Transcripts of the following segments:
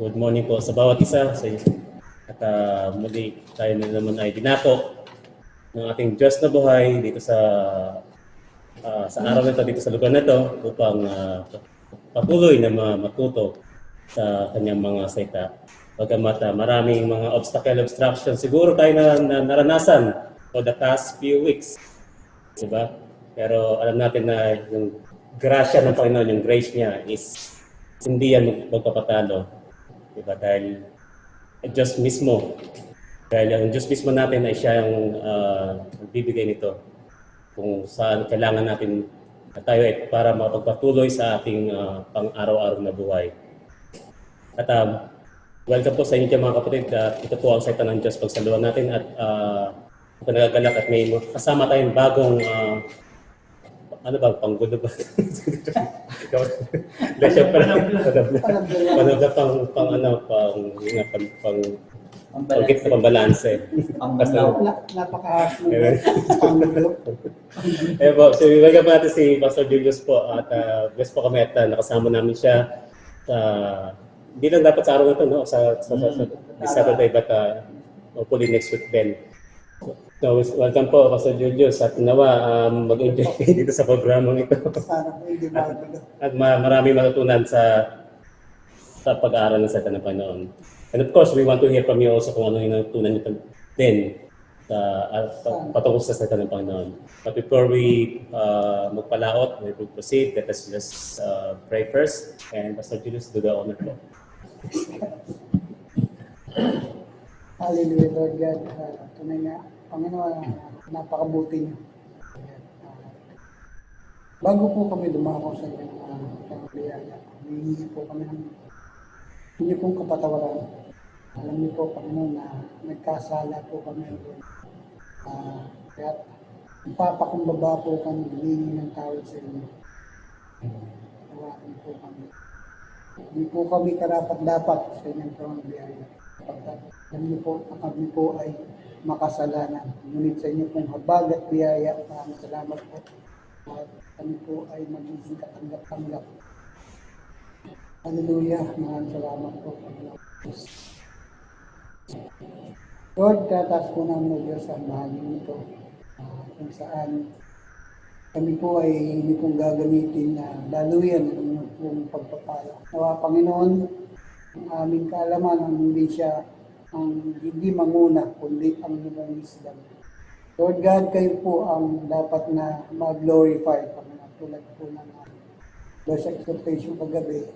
Good morning po sa bawat isa. At muli tayo na naman ay dinako ng ating Diyos na buhay dito sa araw na ito, dito sa lugar na ito upang patuloy na matuto sa kanyang mga salita. Bagamat maraming mga obstruction siguro tayo na naranasan for the past few weeks. Diba? Pero alam natin na yung grasya ng Panginoon, yung grace niya is hindi yan magpapatalo. Diba? Dahil Diyos mismo, dahil ang Diyos mismo natin ay siya yung nagbibigay nito kung saan kailangan natin na tayo ay para mapagpatuloy sa ating pang-araw-araw na buhay. At welcome po sa inyo mga kapatid. Ito po ang salita ng Diyos pagsaluhan natin at ako nagagalak at may kasama tayong bagong ano ba, panggulo ba? Lesya pa lang. Panabla pang-git na pambalanse. Napaka-hapon. So welcome natin si Pastor Julius po at bless po kami at nakasama namin siya sa hindi lang dapat sa araw na ito, no? sa Saturday, but hopefully next week din. So, welcome po, Pastor Julius, at nawa mag-enjoy dito sa programang ito. At marami matutunan sa pag-aaral ng salita ng Panginoon. And of course, we want to hear from you also kung ano yung natutunan niyo din patungkol sa salita ng Panginoon. But before we magpalaot, we will proceed. Let us just pray first. And Pastor Julius, do the honor po. Hallelujah, Lord God. Tunay na, Panginoon, napakabuti niyo. Bago po kami dumako sa pagkakabiyaya, hihingi po kami ng inyo pong kapatawaran. Alam niyo po, Panginoon, na nagkasala po kami. Kaya ipapakumbaba po kami, hihingi ng tawad sa inyo. Tawarin po kami. Hindi po kami karapat-dapat sa inyong pangabiyaya. Alam niyo po, kami po ay makasalanan. Ngunit sa inyo pong habag at biyaya, maraming salamat po. At kami po ay magiging katanggap-tanggap. Hallelujah, maraming salamat po. Lord, tatas po namin o Diyos ang bahagin nito. Kung saan kami po ay hindi pong gagamitin na daluyan ng pong pagpapala. Nawa Panginoon, ang aming kaalaman ang hindi siya ang hindi manguna, kundi ang inyong wisdom. Lord God, kayo po ang dapat na mag-glorify, Panginoon, tulad po ng verse exhortation kagabi.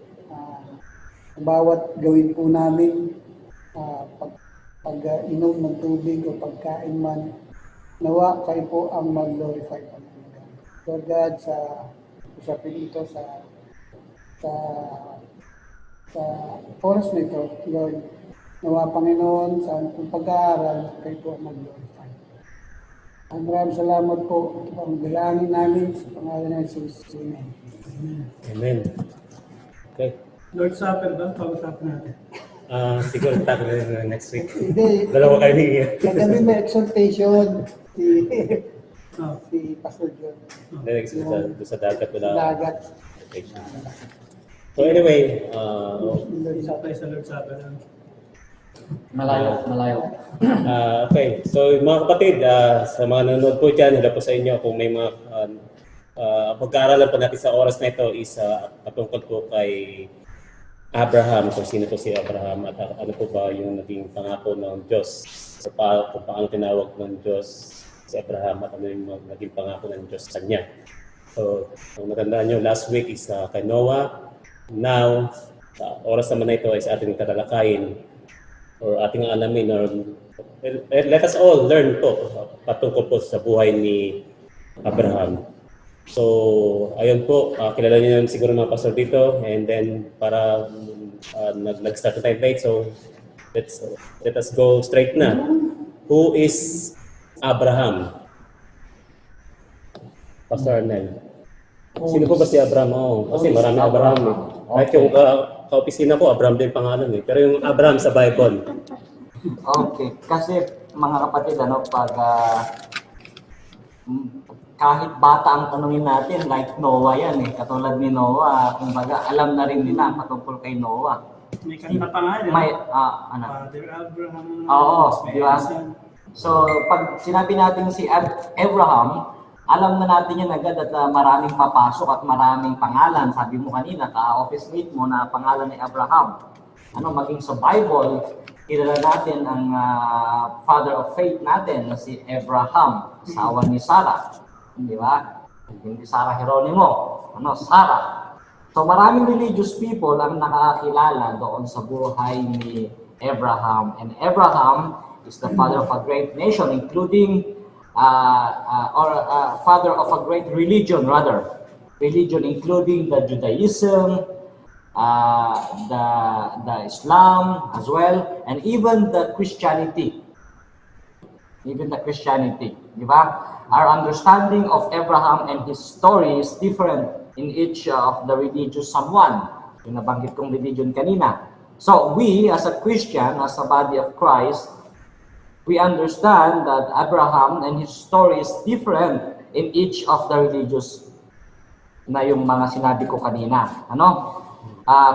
Bawat gawin po namin, pag-inom ng tubig o pagkain man, nawa kayo po ang mag-glorify, Panginoon. Lord God, sa usapin ito sa oras na ito, Lord, nawa Panginoon, sa kung pag-aaral, kayo po ang mag-glorify. Maraming salamat po. Ang dalangin namin sa pangalan ng Jesus. Amen. Amen. Okay. Lord Supper ba? Pag-usapan natin. Siguro tayo na next week. Hindi. Dalawa kayo niya. Kagabi may exhortation si Pastor John. Sa dagat wala. Sa dagat. So anyway, Isa tayo sa Lord Supper. Malayo. okay. So mga kapatid, sa mga nanonood po dyan, hello po sa inyo kung may mga pag-aaralan po natin sa oras na ito is patungkol po kay Abraham, kung sino po si Abraham at ano po ba yung naging pangako ng Diyos, kung paano tinawag ng Diyos si Abraham at ano yung naging pangako ng Diyos sa kanya. So, kung matandaan nyo, last week is kay Noah. Now, sa oras naman na ito is ating tatalakayin or ating alamin or let us all learn po patungkol po sa buhay ni Abraham. So, ayun po, kilala niyo naman siguro mga pastor dito and then para nag-start na tayo late, so let us go straight na. Who is Abraham? Pastor Arnel. Sino po ba si Abraham? Kasi marami Abraham eh. Kahit yung kaopisina ko, Abraham din pangalan eh. Pero yung Abraham sa Bible. Okay, kasi mga kapatid, pag kahit bata ang tanungin natin, like Noah yan eh. Katulad ni Noah, kumbaga alam na rin nila patungkol kay Noah. May kanta pa nga yun. May, ano? Father Abraham. Oo, di ba? Ismael. So, pag sinabi natin si Abraham, alam na natin yan agad at maraming papasok at maraming pangalan. Sabi mo kanina, ka-office mate mo na pangalan ni Abraham. Ano, maging sa Bible, kilala natin ang father of faith natin na si Abraham, asawa ni Sarah. Di ba? Hindi Sarah Geronimo. Ano, Sarah. So maraming religious people ang nakakilala doon sa buhay ni Abraham. And Abraham is the father of a great nation, including father of a great religion, rather. Religion including the Judaism, the Islam as well, and even the Christianity. Even the Christianity, di ba? Our understanding of Abraham and his story is different in each of the religious someone. Yung nabanggit kong religion kanina. So we, as a Christian, as a body of Christ, we understand that Abraham and his story is different in each of the religious na yung mga sinabi ko kanina. Ano?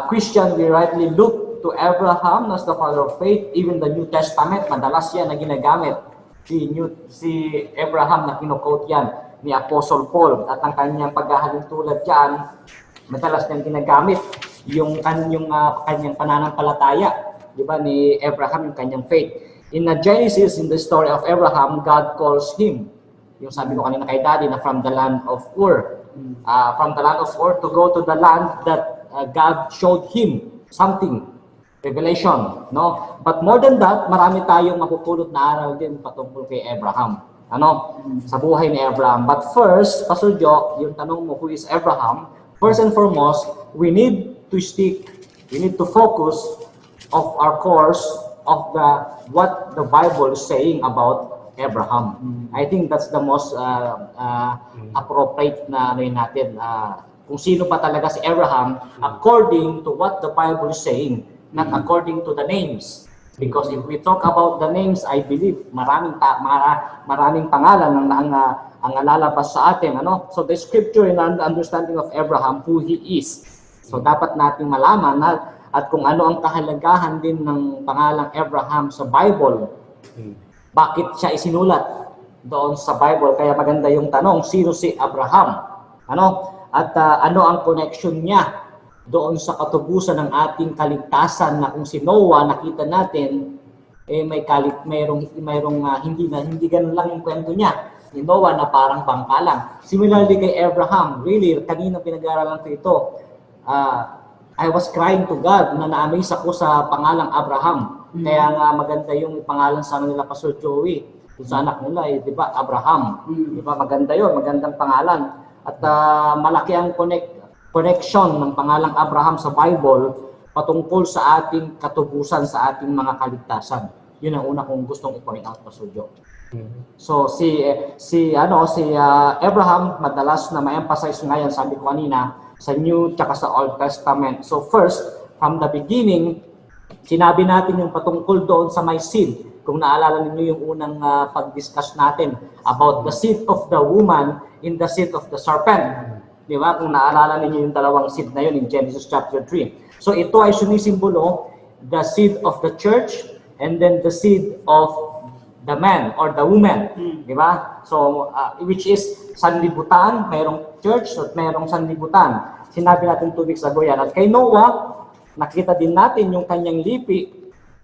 Christian, we rightly look to Abraham as the father of faith. Even the New Testament, madalas yan na ginagamit. Si Abraham na kinukote yan ni Apostle Paul at ang kanyang paghahalin tulad dyan, madalas niyang ginagamit yung kanyang pananampalataya, di ba, ni Abraham, yung kanyang faith. In Genesis, in the story of Abraham, God calls him, yung sabi ko kanina kay Daddy, na from the land of Ur. From the land of Ur to go to the land that God showed him something, revelation, no? But more than that, marami tayong mapupulot na aral din patungkol kay Abraham. Ano? Sa buhay ni Abraham. But first, Pastor Joe, yung tanong mo, who is Abraham? First and foremost, we need to focus of our course of what the Bible is saying about Abraham. I think that's the most appropriate na natin. Kung sino pa talaga si Abraham according to what the Bible is saying, not according to the names. Because if we talk about the names, I believe maraming pangalan ang lalabas sa atin, ano? So the scripture and the understanding of Abraham, who he is. So dapat nating malaman at kung ano ang kahalagahan din ng pangalang Abraham sa Bible. Bakit siya isinulat doon sa Bible? Kaya maganda yung tanong, sino si Abraham? Ano? At ano ang connection niya doon sa katubusan ng ating kaligtasan na kung si Noah nakita natin mayroong hindi ganun lang yung kwento niya ni Noah na parang bangka lang. Similarly kay Abraham, really kanina pinag-aaralan ko ito. I was crying to God na na-amaze ako sa pangalang Abraham. Kaya nga maganda yung pangalan sa nila Pastor Joey. Yung sa anak nila, di ba? Abraham. Di ba? Maganda yun, magandang pangalan. At malaki ang connection ng pangalang Abraham sa Bible patungkol sa ating katubusan, sa ating mga kaligtasan. Yun ang una kong gustong i-point out, Pastor Joe. So si Abraham madalas na ma-emphasize ngayon, sabi ko kanina, sa New tsaka sa Old Testament. So first, from the beginning, sinabi natin yung patungkol doon sa may seed. Kung naalala niyo yung unang pag-discuss natin about the seed of the woman in the seed of the serpent. Di ba? Kung naalala niyo yung dalawang seed na yun in Genesis chapter 3. So ito ay sumisimbolo the seed of the church and then the seed of the man or the woman. Di ba? So which is sanlibutan, mayroong church at mayroong sanlibutan. Sinabi natin 2 weeks ago yan. At kay Noah, nakita din natin yung kanyang lipi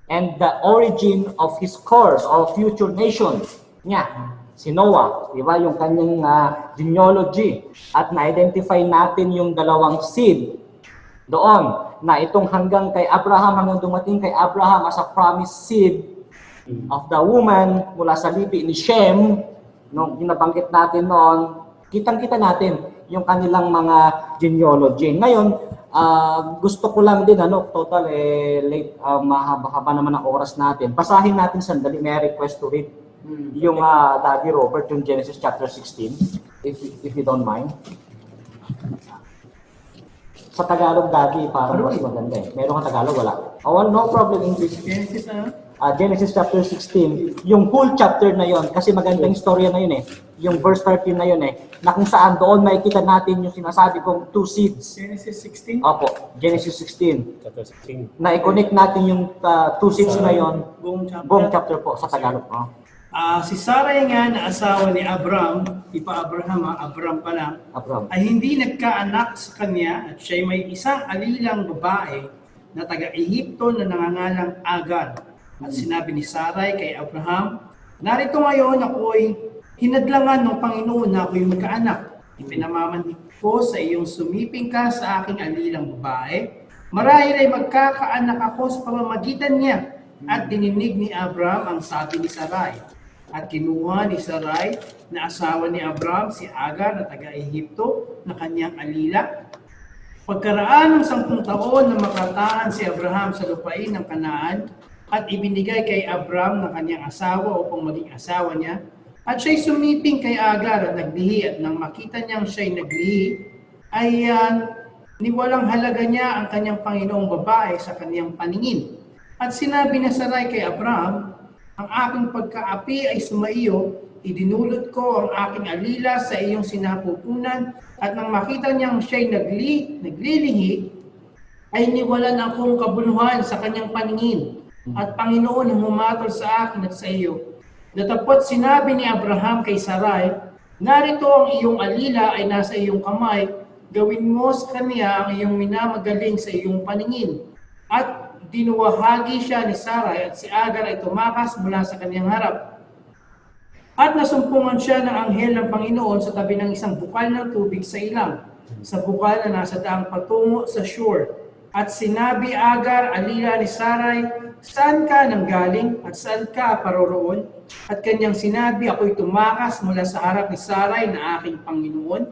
and the origin of his course or future nation niya. Si Noah, di ba, yung kanyang genealogy. At na-identify natin yung dalawang seed doon, na itong hanggang kay Abraham, hanggang dumating kay Abraham as a promised seed of the woman mula sa lipi ni Shem, nung nabanggit natin noon, kitang-kita natin yung kanilang mga genealogy. Ngayon, gusto ko lang din, total, late, mahaba-haba naman ang oras natin. Basahin natin sandali, may request to read. Yung Daddy Robert, yung Genesis chapter 16, if you don't mind. Sa Tagalog, Daddy, parang mas maganda eh. Meron kang Tagalog, wala? Oh, well, no problem, English. Genesis, Genesis chapter 16, yung whole chapter na yon, kasi magandang istorya na yun eh, yung verse 13 na yun eh, na kung saan doon makikita natin yung sinasabi kong two seeds. Genesis 16. Opo, Genesis 16. Chapter 16. Na i-connect natin yung two seeds na yon, buong Buong chapter. chapter po sa Tagalog. Si Sarai nga na asawa ni Abram, di pa Abraham, Abram pa lang, Abram. ay hindi nagkaanak sa kanya at siya'y may isang alilang babae na taga-Ehipto na nangangalang Agar. At sinabi ni Sarai kay Abraham, narito ngayon ako'y hinadlangan ng Panginoon na ako'y magkaanak. Ipinamamanhik ko sa iyong sumiping ka sa aking alilang babae. Marahil ay magkakaanak ako sa pamamagitan niya. At dininig ni Abram ang sabi ni Sarai. At kinuha ni Sarai na asawa ni Abram si Agar na taga-Ehipto na kanyang alila. Pagkaraan ng 10 taon na makatahan si Abraham sa lupain ng Kanaan at ibinigay kay Abram na kanyang asawa upang maging asawa niya, at siya'y sumiping kay Agar at naglihi, at nang makita niyang siya'y naglihi, ay niwalang halaga niya ang kanyang Panginoong babae sa kanyang paningin. At sinabi na Sarai kay Abram, ang aking pagkaapi ay sumaiyo, idinulot ko ang aking alila sa iyong sinapupunan, at nang makita niyang siya'y naglilihi, ay niwalan akong kabuluhan sa kanyang paningin. At Panginoon ang humatol sa akin at sa iyo. Datapot sinabi ni Abraham kay Sarai, narito ang iyong alila ay nasa iyong kamay, gawin mo sa kanya ang iyong minamagaling sa iyong paningin. At dinuwahagi siya ni Sarai at si Agar ay tumakas mula sa kanyang harap. At nasumpungan siya ng anghel ng Panginoon sa tabi ng isang bukal ng tubig sa ilang, sa bukal na nasa daang patungo sa shore. At sinabi Agar, alila ni Sarai, saan ka nanggaling at saan ka paroroon? At kanyang sinabi, ako'y tumakas mula sa harap ni Sarai na aking Panginoon.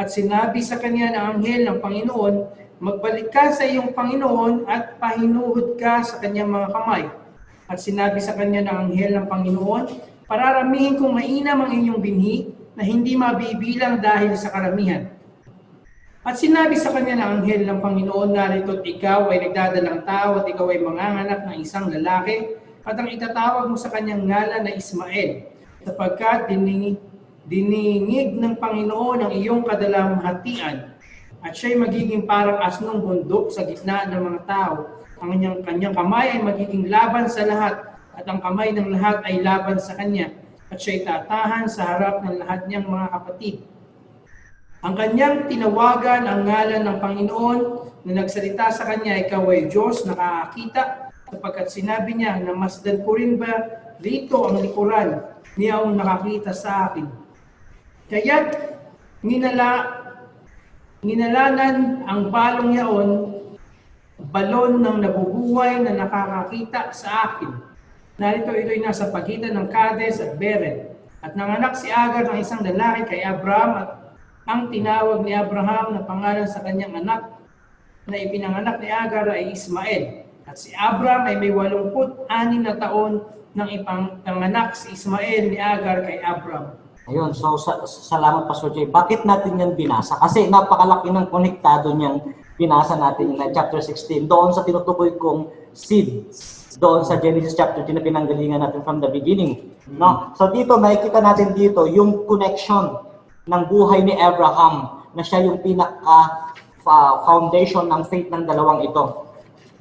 At sinabi sa kanya ng anghel ng Panginoon, magbalik ka sa iyong Panginoon at pahinuhod ka sa kanyang mga kamay. At sinabi sa kanya ng anghel ng Panginoon, pararamihin kong mainam ang inyong binhi na hindi mabibilang dahil sa karamihan. At sinabi sa kanya ng anghel ng Panginoon, narito't ikaw ay nagdadalang tao at ikaw ay manganganak ng isang lalaki at ang itatawag mo sa kanyang ngalan na Ismael, sapagkat diningig ng Panginoon ang iyong kadalamhatian at siya'y magiging parang asnong bundok sa gitna ng mga tao. Ang kanyang kamay ay magiging laban sa lahat at ang kamay ng lahat ay laban sa kanya at siya'y tatahan sa harap ng lahat niyang mga kapatid. Ang kanyang tinawagan ang ngalan ng Panginoon na nagsalita sa kanya, ikaw ay Diyos nakakakita, sapagkat sinabi niya na masdan ko rin ba dito ang likuran niya ang nakakita sa akin. Kaya't ninalanan ang balong yaon, balon ng nabubuhay na nakakakita sa akin. Narito ito'y nasa pagitan ng Kades at Beren. At nanganak si Agar ng isang lalaki kay Abram at ang tinawag ni Abraham na pangalan sa kanyang anak na ipinanganak ni Agar ay Ismael. At si Abram ay may 86 na taon nang ipanganak si Ismael ni Agar kay Abram. Ayun, so salamat Pastor Jay. Bakit natin yan binasa? Kasi napakalaki ng konektado niyang binasa natin na chapter 16. Doon sa tinutukoy kong seed. Doon sa Genesis chapter 10 na pinanggalingan natin from the beginning. No? So dito, makikita natin dito yung connection ng buhay ni Abraham na siya yung pinaka-foundation ng faith ng dalawang ito.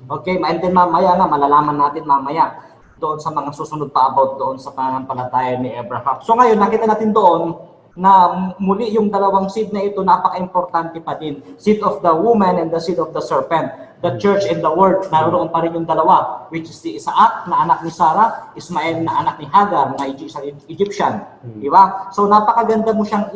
Okay, and then mamaya na, malalaman natin mamaya doon sa mga susunod pa about doon sa pananampalataya ni Abraham. So ngayon, nakita natin doon na muli yung dalawang seed na ito, napaka-importante pa din. Seed of the woman and the seed of the serpent. The church and the word, naroon pa rin yung dalawa, which is si Isaac na anak ni Sarah, Ismael na anak ni Hagar na Egyptian. Di ba? So napakaganda mo siyang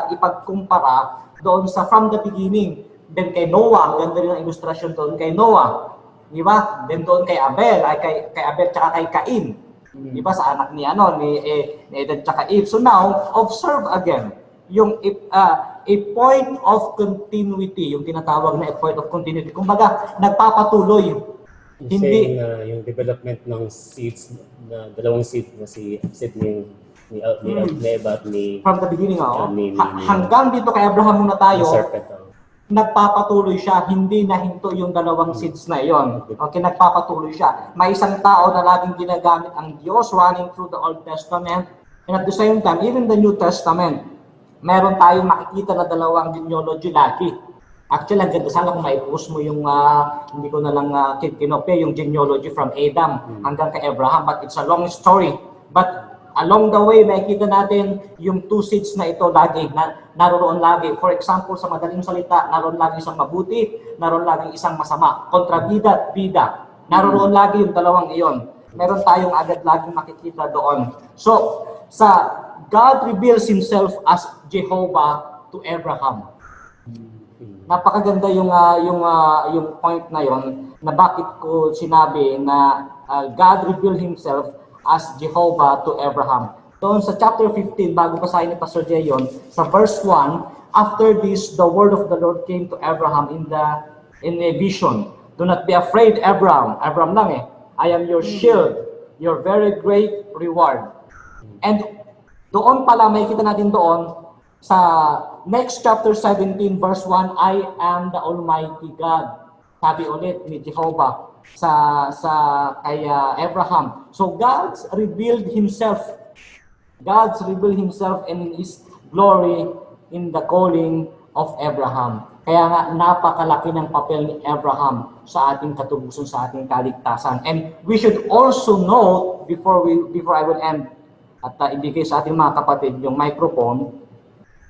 ipagkumpara doon sa from the beginning. Then kay Noah, ganda rin ang ilustrasyon doon kay Noah. Di ba? Then doon kay Abel, kay Abel tsaka kay Cain. Di ba? Sa anak ni Eden tsaka Eve. So now, observe again yung a point of continuity, yung tinatawag na a point of continuity. Kumbaga, nagpapatuloy. Hindi yung development ng seeds, na dalawang seed na seed ni Eva at ni from the beginning, ni hanggang dito kay Abraham muna tayo. serpent. nagpapatuloy siya, hindi nahinto yung dalawang seeds na yon. Okay, nagpapatuloy siya. May isang tao na laging ginagamit ang Diyos running through the Old Testament, and at the same time, even the New Testament, meron tayong makikita na dalawang genealogy lagi. Actually, ang ganda sana kung maipost mo yung, hindi ko na lang kinopya, yung genealogy from Adam hanggang kay Abraham, but it's a long story. But along the way, makikita natin yung two seeds na ito lagi, naroon lagi. For example, sa madaling salita, naroon lagi isang mabuti, naroon lagi isang masama. Kontrabida at bida. Naroon lagi yung dalawang iyon. Meron tayong agad laging makikita doon. So, God reveals Himself as Jehovah to Abraham. Napakaganda yung point na yon na bakit ko sinabi na God revealed Himself as Jehovah to Abraham. Doon sa chapter 15, bago basahin ni Pastor Jayon, sa verse 1, after this, the word of the Lord came to Abraham in a vision. Do not be afraid, Abraham. Abraham lang eh. I am your shield, your very great reward. And doon pala, may kita natin doon, sa next chapter 17, verse 1, I am the Almighty God. Sabi ulit ni Jehovah kay Abraham. So God's revealed Himself in His glory in the calling of Abraham. Kaya nga napakalaki ng papel ni Abraham sa ating katubusan, sa ating kaligtasan. And we should also note before I will end at ibigay sa ating mga kapatid yung microphone,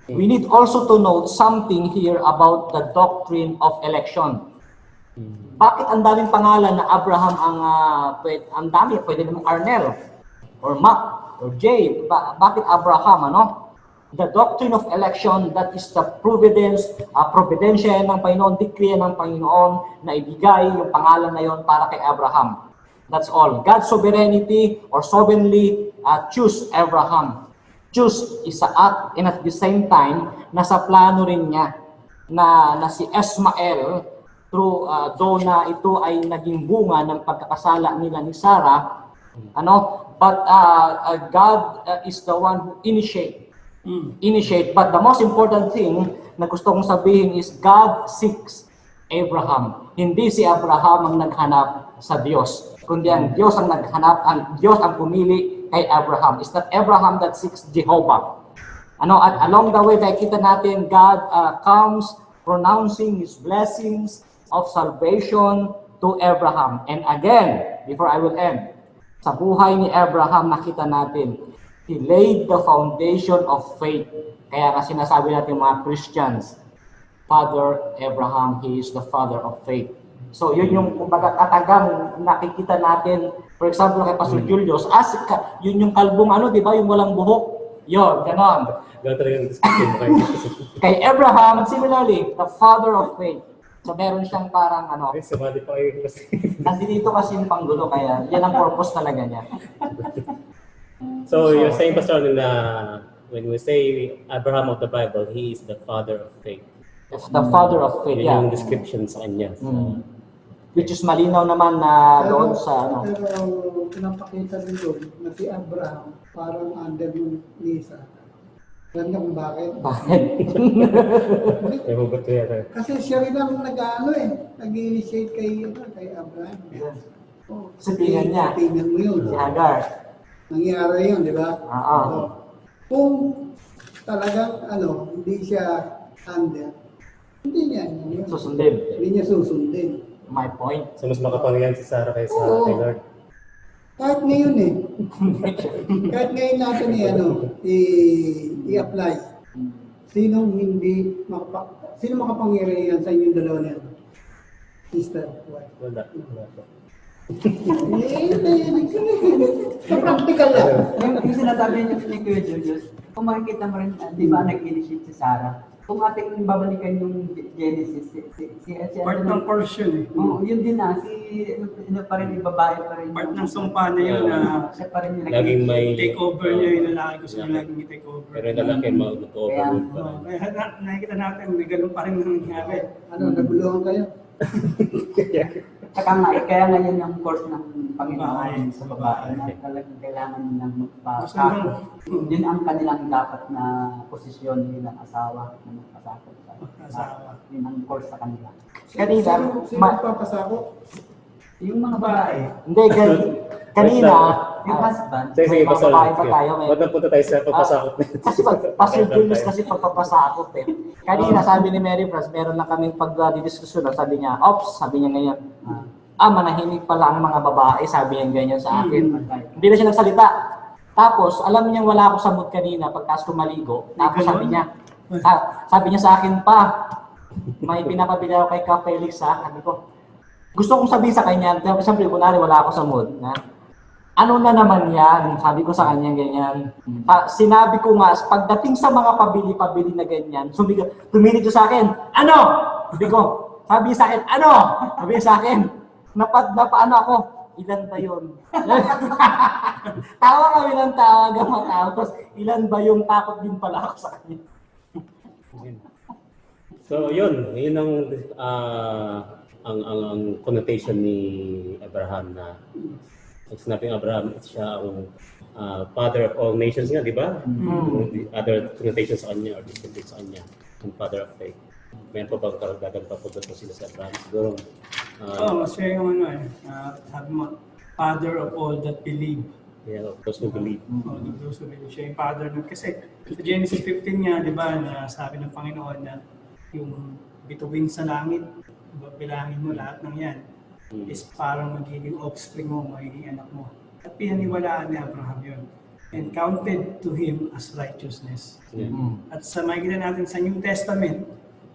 we need also to note something here about the doctrine of election. Bakit ang daming pangalan na Abraham ang dami? Pwede namang Arnel, or Mac, or Jay. Bakit Abraham, ano? The doctrine of election, that is the providensya ng Panginoon, decree ng Panginoon na ibigay yung pangalan na yon para kay Abraham. That's all. God's sovereignty or sovereignly choose Abraham. Choose Isaac, and at the same time, nasa plano rin niya na si Ismael, through though na ito ay naging bunga ng pagkakasala nila ni Sarah, but God is the one who initiate. But the most important thing na gusto kong sabihin is God seeks Abraham. Hindi si Abraham ang naghanap sa Diyos, kundi ang Diyos ang naghanap, ang Diyos ang pumili kay Abraham. It's not Abraham that seeks Jehovah. At along the way, nakikita natin God comes pronouncing His blessings of salvation to Abraham. And again, before I will end, sa buhay ni Abraham, nakita natin, he laid the foundation of faith. Kaya nga sinasabi natin mga Christians, Father Abraham, he is the father of faith. So yun yung kumbaga katagang nakikita natin, for example kay Pastor Julius, yun yung kalbong di ba, yung walang buhok. Yun, ganon. Kay Abraham, similarly, the father of faith. So meron siyang parang Sumali pa kayo. nandito kasi yung panggulo, kaya yan ang purpose talaga niya. So you're saying, Pastor, na when we say Abraham of the Bible, he is the father of faith. It's the father of faith, Yun yeah. yung description sa kanya. Which is malinaw naman na doon sa Pero pinapakita din doon na si Abraham parang under yung Lisa. Alam niyo kung bakit? Bakit? May hugot ko yan. Kasi siya rin ang nag-initiate kay Abraham. Oh, Sa tingin niya. Tingnan mo yun. Si Hagar. Nangyari yun, di ba? Oo. So, kung talagang hindi siya under, hindi niya susundin. My point. So mas makapangyarihan si Sarah kaysa Oo. kay Lord. Kahit ngayon kahit ngayon natin i-apply. Sino makapangyarihan sa inyong dalawa na yan? Sister, wife. Wala po. Sa practical lang. Yung sinasabi niyo ni Kuya Julius, kung makikita mo rin, di ba nag-initiate si Sarah? Kung ating babalikan yung Genesis, Part ng portion eh. yun din pa rin yung babae pa rin. Part ng sumpa na yun na Siya pa rin yung Laging may take over niya yung lalaki ko siya laging i-take over. Pero yung lalaki mag-overrule pa rin. Kaya nakikita natin may ganun pa rin nangyari. Naguluhan kayo? Saka nga, kaya ngayon yung course ng Panginoon sa babae na Okay. talagang kailangan nilang magpasakop. Masama. Yun ang kanilang dapat na posisyon bilang asawa na magpasakop. Asawa. Yun ang course sa kanila. Kanina, Sino papasako? Yung mga babae, hindi, kanina, yung husband, Sige, sige, may mga pasal. babae pa tayo. Huwag na punta tayo sa pagpasakot na. Kasi Pastor Julius kasi pagpapasakot eh. Kanina sabi ni Mary Franz, meron lang kaming pag-diskusyon. Sabi niya, ops, sabi niya ngayon, manahimik pala ang mga babae, sabi niya ganyan sa akin. Hindi na siya nagsalita. Tapos, alam niya wala ako sa mood kanina pagkas kumaligo. Tapos sabi niya sa akin pa, may pinapabili ako kay Ka Felix ha. Sabi ko, gusto kong sabihin sa kanya, siyempre, kunwari wala ako sa mood. Na, ano na naman yan? Sabi ko sa kanya ganyan. Sinabi ko nga, pagdating sa mga pabili-pabili na ganyan, tuminig siya sa akin, ano? Sabi sa akin, ano? Sabi sa akin, napaano ako, ilan ba yun? Tawa kami ng tawa, tapos ilan ba yung takot din pala ako sa kanya. So, yun ang connotation ni Abraham na pag sinabing Abraham, siya ang father of all nations nga, di ba? Other connotation sa kanya or distinction sa kanya, ang father of faith. Meron pa bang karagdagan pa po doon sila sa Abraham? Siguro, Siya yung sabi mo, father of all that believe. yeah, of those who believe. Siya yung father nun. Kasi sa Genesis 15 nga, di ba, na sabi ng Panginoon na yung bituin sa langit, bilangin mo lahat ng yan, is parang magiging offspring mo, magiging anak mo. At pinaniwalaan ni Abraham yun. And counted to him as righteousness. Yeah. At sa makikita natin sa New Testament,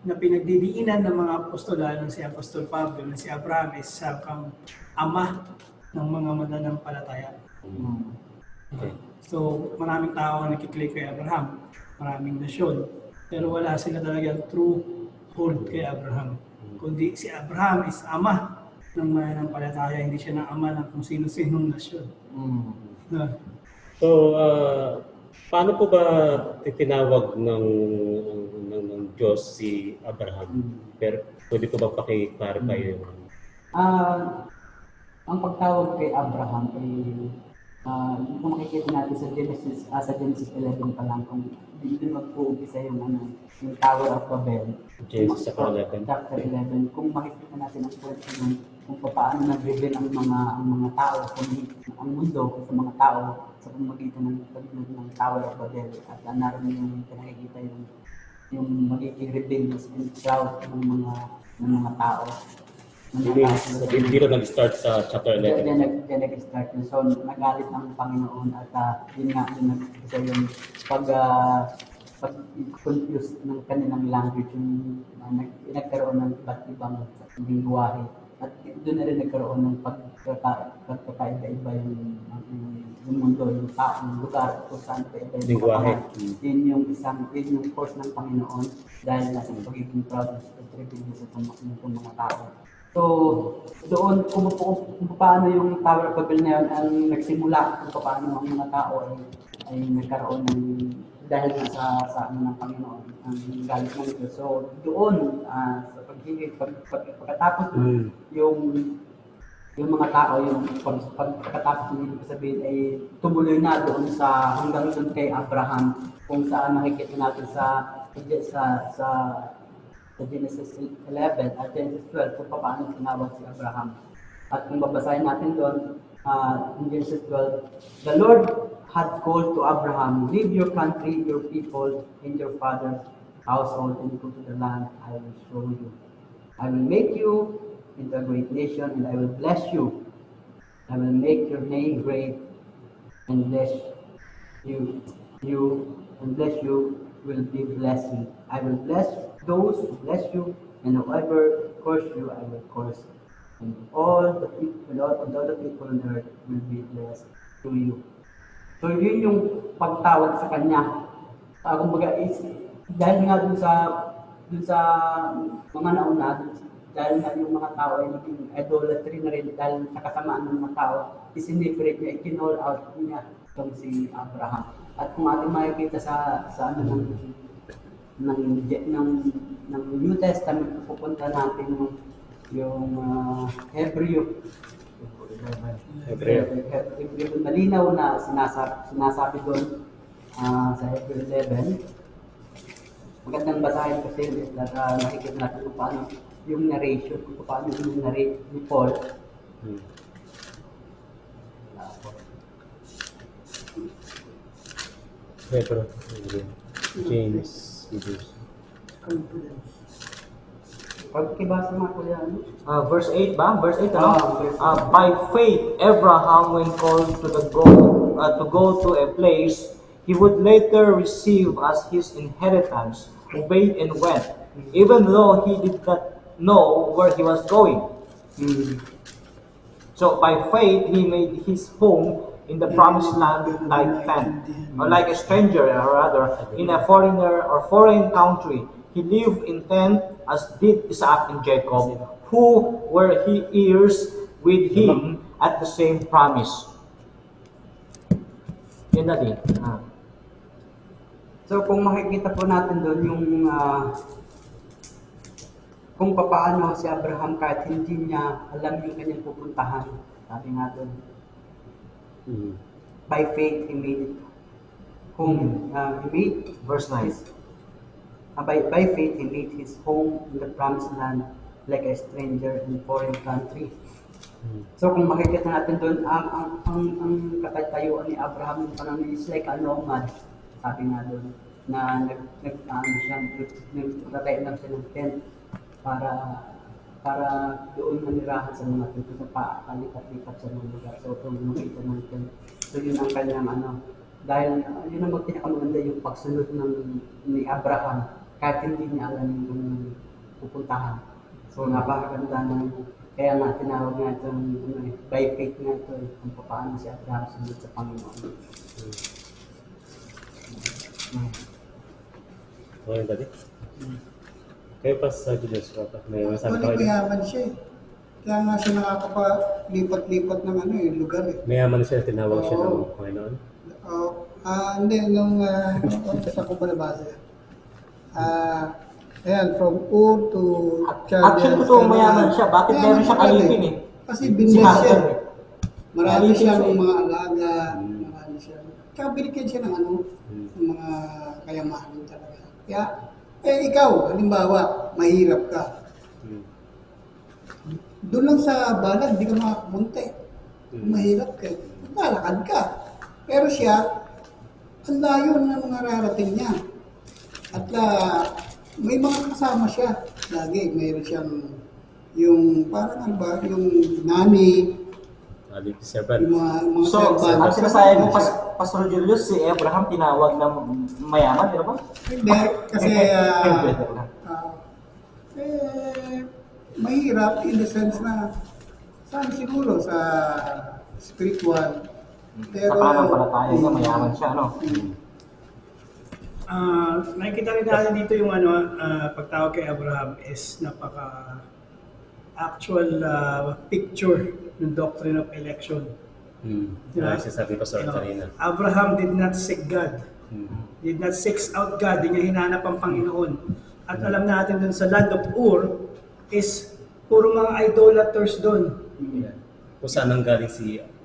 na pinagdidiinan ng mga apostola ng si Apostol Pablo na si Abraham is kang ama ng mga mananampalataya. Okay. So, maraming tao ang nakikilig kay Abraham, maraming nasyon, pero wala sila talagang true hold kay Abraham. Kundi si Abraham is ama ng mananampalataya, hindi siya na ama ng kung sino-sinong nasyon. So, paano po ba tinawag ng Diyos si Abraham? Pero pwede po ba paki-clarify yun? Ang pagtawag kay Abraham ay kung makikita natin sa Genesis 11 pa lang, kung hindi magpo-umpisa yung Tower of Babel. Genesis chapter 11. Chapter 11, kung makikita natin ang kwento kung paano nag-reveal ang mga tao, ang mundo sa mga tao sa pamamagitan ng Tower of Babel. At naroon yung nakikita yung magiging rebellious and proud ng mga tao. Dito nag-start sa chapter 11. Diyan nag-start yun. So, nagalit ang Panginoon at yun nga, isa yung pag-confuse ng kanilang language, yung nagkaroon ng iba't ibang lingwahe. At doon na rin nagkaroon ng pagkakaiba-iba yung mundo, yung tao, yung lugar kung saan iba-iba yung Lingwahe. Yun yung course ng Panginoon dahil nasa pagiging proud at rebellious sa mga tao. So, doon kung paano yung Tower of Babel na yun ang nagsimula, kung paano ang mga tao ay nagkaroon ng dahil sa ng Panginoon ang galit ng Diyos. So, doon sa pagkatapos yung mga tao, yung pagkatapos ng ibig sabihin ay tumuloy na doon sa hanggang doon kay Abraham, kung saan nakikita natin sa Genesis 11 at Genesis 12 kung paano tinawag si Abraham. At kung babasahin natin doon, in Genesis 12, the Lord had called to Abraham, leave your country, your people, and your father's household, and go to the land I will show you. I will make you into a great nation, and I will bless you. I will make your name great, and bless you. Bless you will be blessing. I will bless those who bless you, and whoever curse you, I will curse. And all the people on earth will be blessed through you. So yun yung pagtawag sa kanya. Kumbaga dahil nga dun sa mga nauna, dahil nga yung mga tao ay naging idolatry na rin dahil sa kasamaan ng mga tao, isiniferate niya, ikinall out niya itong si Abraham. At kung ating makikita sa ng New Testament, pupunta natin yung Hebrew. Hebreo. Hebrew, malinaw na sinasabi doon sa Hebrew 11. Magandang basahin kasi nakikita natin kung paano yung narration, kung paano yung narrate ni Paul. Hmm. Pedro. James. Hebrews. Confidence. Pagkibasa nga ko yan. Verse 8 ba? Verse 8 ano? Verse 8. By faith, Abraham, when called to go to a place he would later receive as his inheritance, obeyed and went, even though he did not know where he was going. So by faith, he made his home in the promised land like tent, or like a stranger, or rather, in a foreign country. He lived in tent as did Isaac and Jacob, who were heirs with him at the same promise. Yun na din. So kung makikita po natin doon yung kung paano si Abraham kahit hindi niya alam yung kanyang pupuntahan, sabi nga doon, Hmm. by faith he made it home. He made Verse 9. by faith he made his home in the promised land like a stranger in foreign country. So kung makikita natin doon, ang katayuan ni Abraham yung panahon is like a nomad, sabi nga doon, na nagtatay lang siya ng tent para doon manirahan sa mga tito sa palipat-lipat sa mga lugar. So kung makita natin, so yun ang kanyang dahil yun ang pinakamaganda yung pagsunod ni Abraham kahit hindi niya alam yung pupuntahan. So napakaganda ng kaya nga tinawag nga itong by faith nga ito kung paano si Abraham sunod sa Panginoon. Okay, dati. Kayo pa sa Diyos, may masabi pa Actually, kayo? mayaman siya eh. Kaya nga siya nakakapalipat-lipat ng lugar eh. Mayaman siya, tinawag siya ng Oo. Panginoon. Hindi, nung sa ko ba nabasa? Ayan, from Ur to Actually, totoong mayaman siya. Bakit meron siyang alipin eh? Kasi binles siya. Hagar eh. Marami Alipin siyang siya eh. mga alaga, marami siya. Kaya binigyan siya ng ng mga kayamanan talaga. Kaya, ikaw, halimbawa, mahirap ka. Hmm. Doon lang sa balag, hindi ka makapunta eh. Kung mahirap ka, lalakad ka. Pero siya, ang layo ng mga rarating niya. At may mga kasama siya. Lagi, mayroon siyang yung parang yung nani, Alip servant. yung mga So, servant. ang sinasabi mo, Pastor Julius, si Abraham tinawag na mayaman, di ba? Hindi, kasi mahirap in the sense na saan siguro sa spiritual. Sa pananampalataya niya, mayaman siya, ano? Nakikita rin natin dito yung pagtawag kay Abraham is napaka actual picture ng doctrine of election. Diba? Sinasabi pa sa kanina. Abraham did not seek God. Hmm. Did not seek out God. Di niya hinanap ang Panginoon. At alam natin dun sa land of Ur is puro mga idolaters dun. Yeah. Kung saan ang galing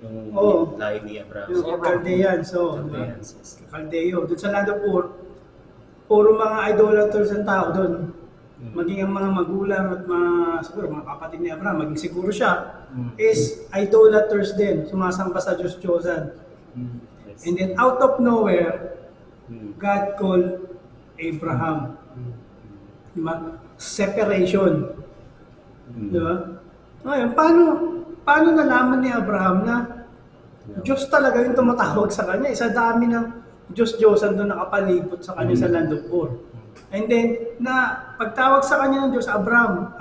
yung Oo. lahi ni Abraham. Yung Chaldean. So, Chaldeans, yes. Caldeo. Dun sa land of Ur, puro mga idolaters ang tao dun. Maging ang mga magulang at siguro mga kapatid ni Abraham, maging siguro siya, is idolaters din, sumasamba sa Diyos-Diyosan. Yes. And then out of nowhere, Hmm. God called Abraham. Diba? Separation. Diba? Ngayon, paano nalaman ni Abraham na Diyos talaga yung tumatawag sa kanya? Isa dami ng Diyos-Diyosan doon nakapalibot sa kanya sa land of Ur. And then, pagtawag sa kanya ng Diyos, Abraham,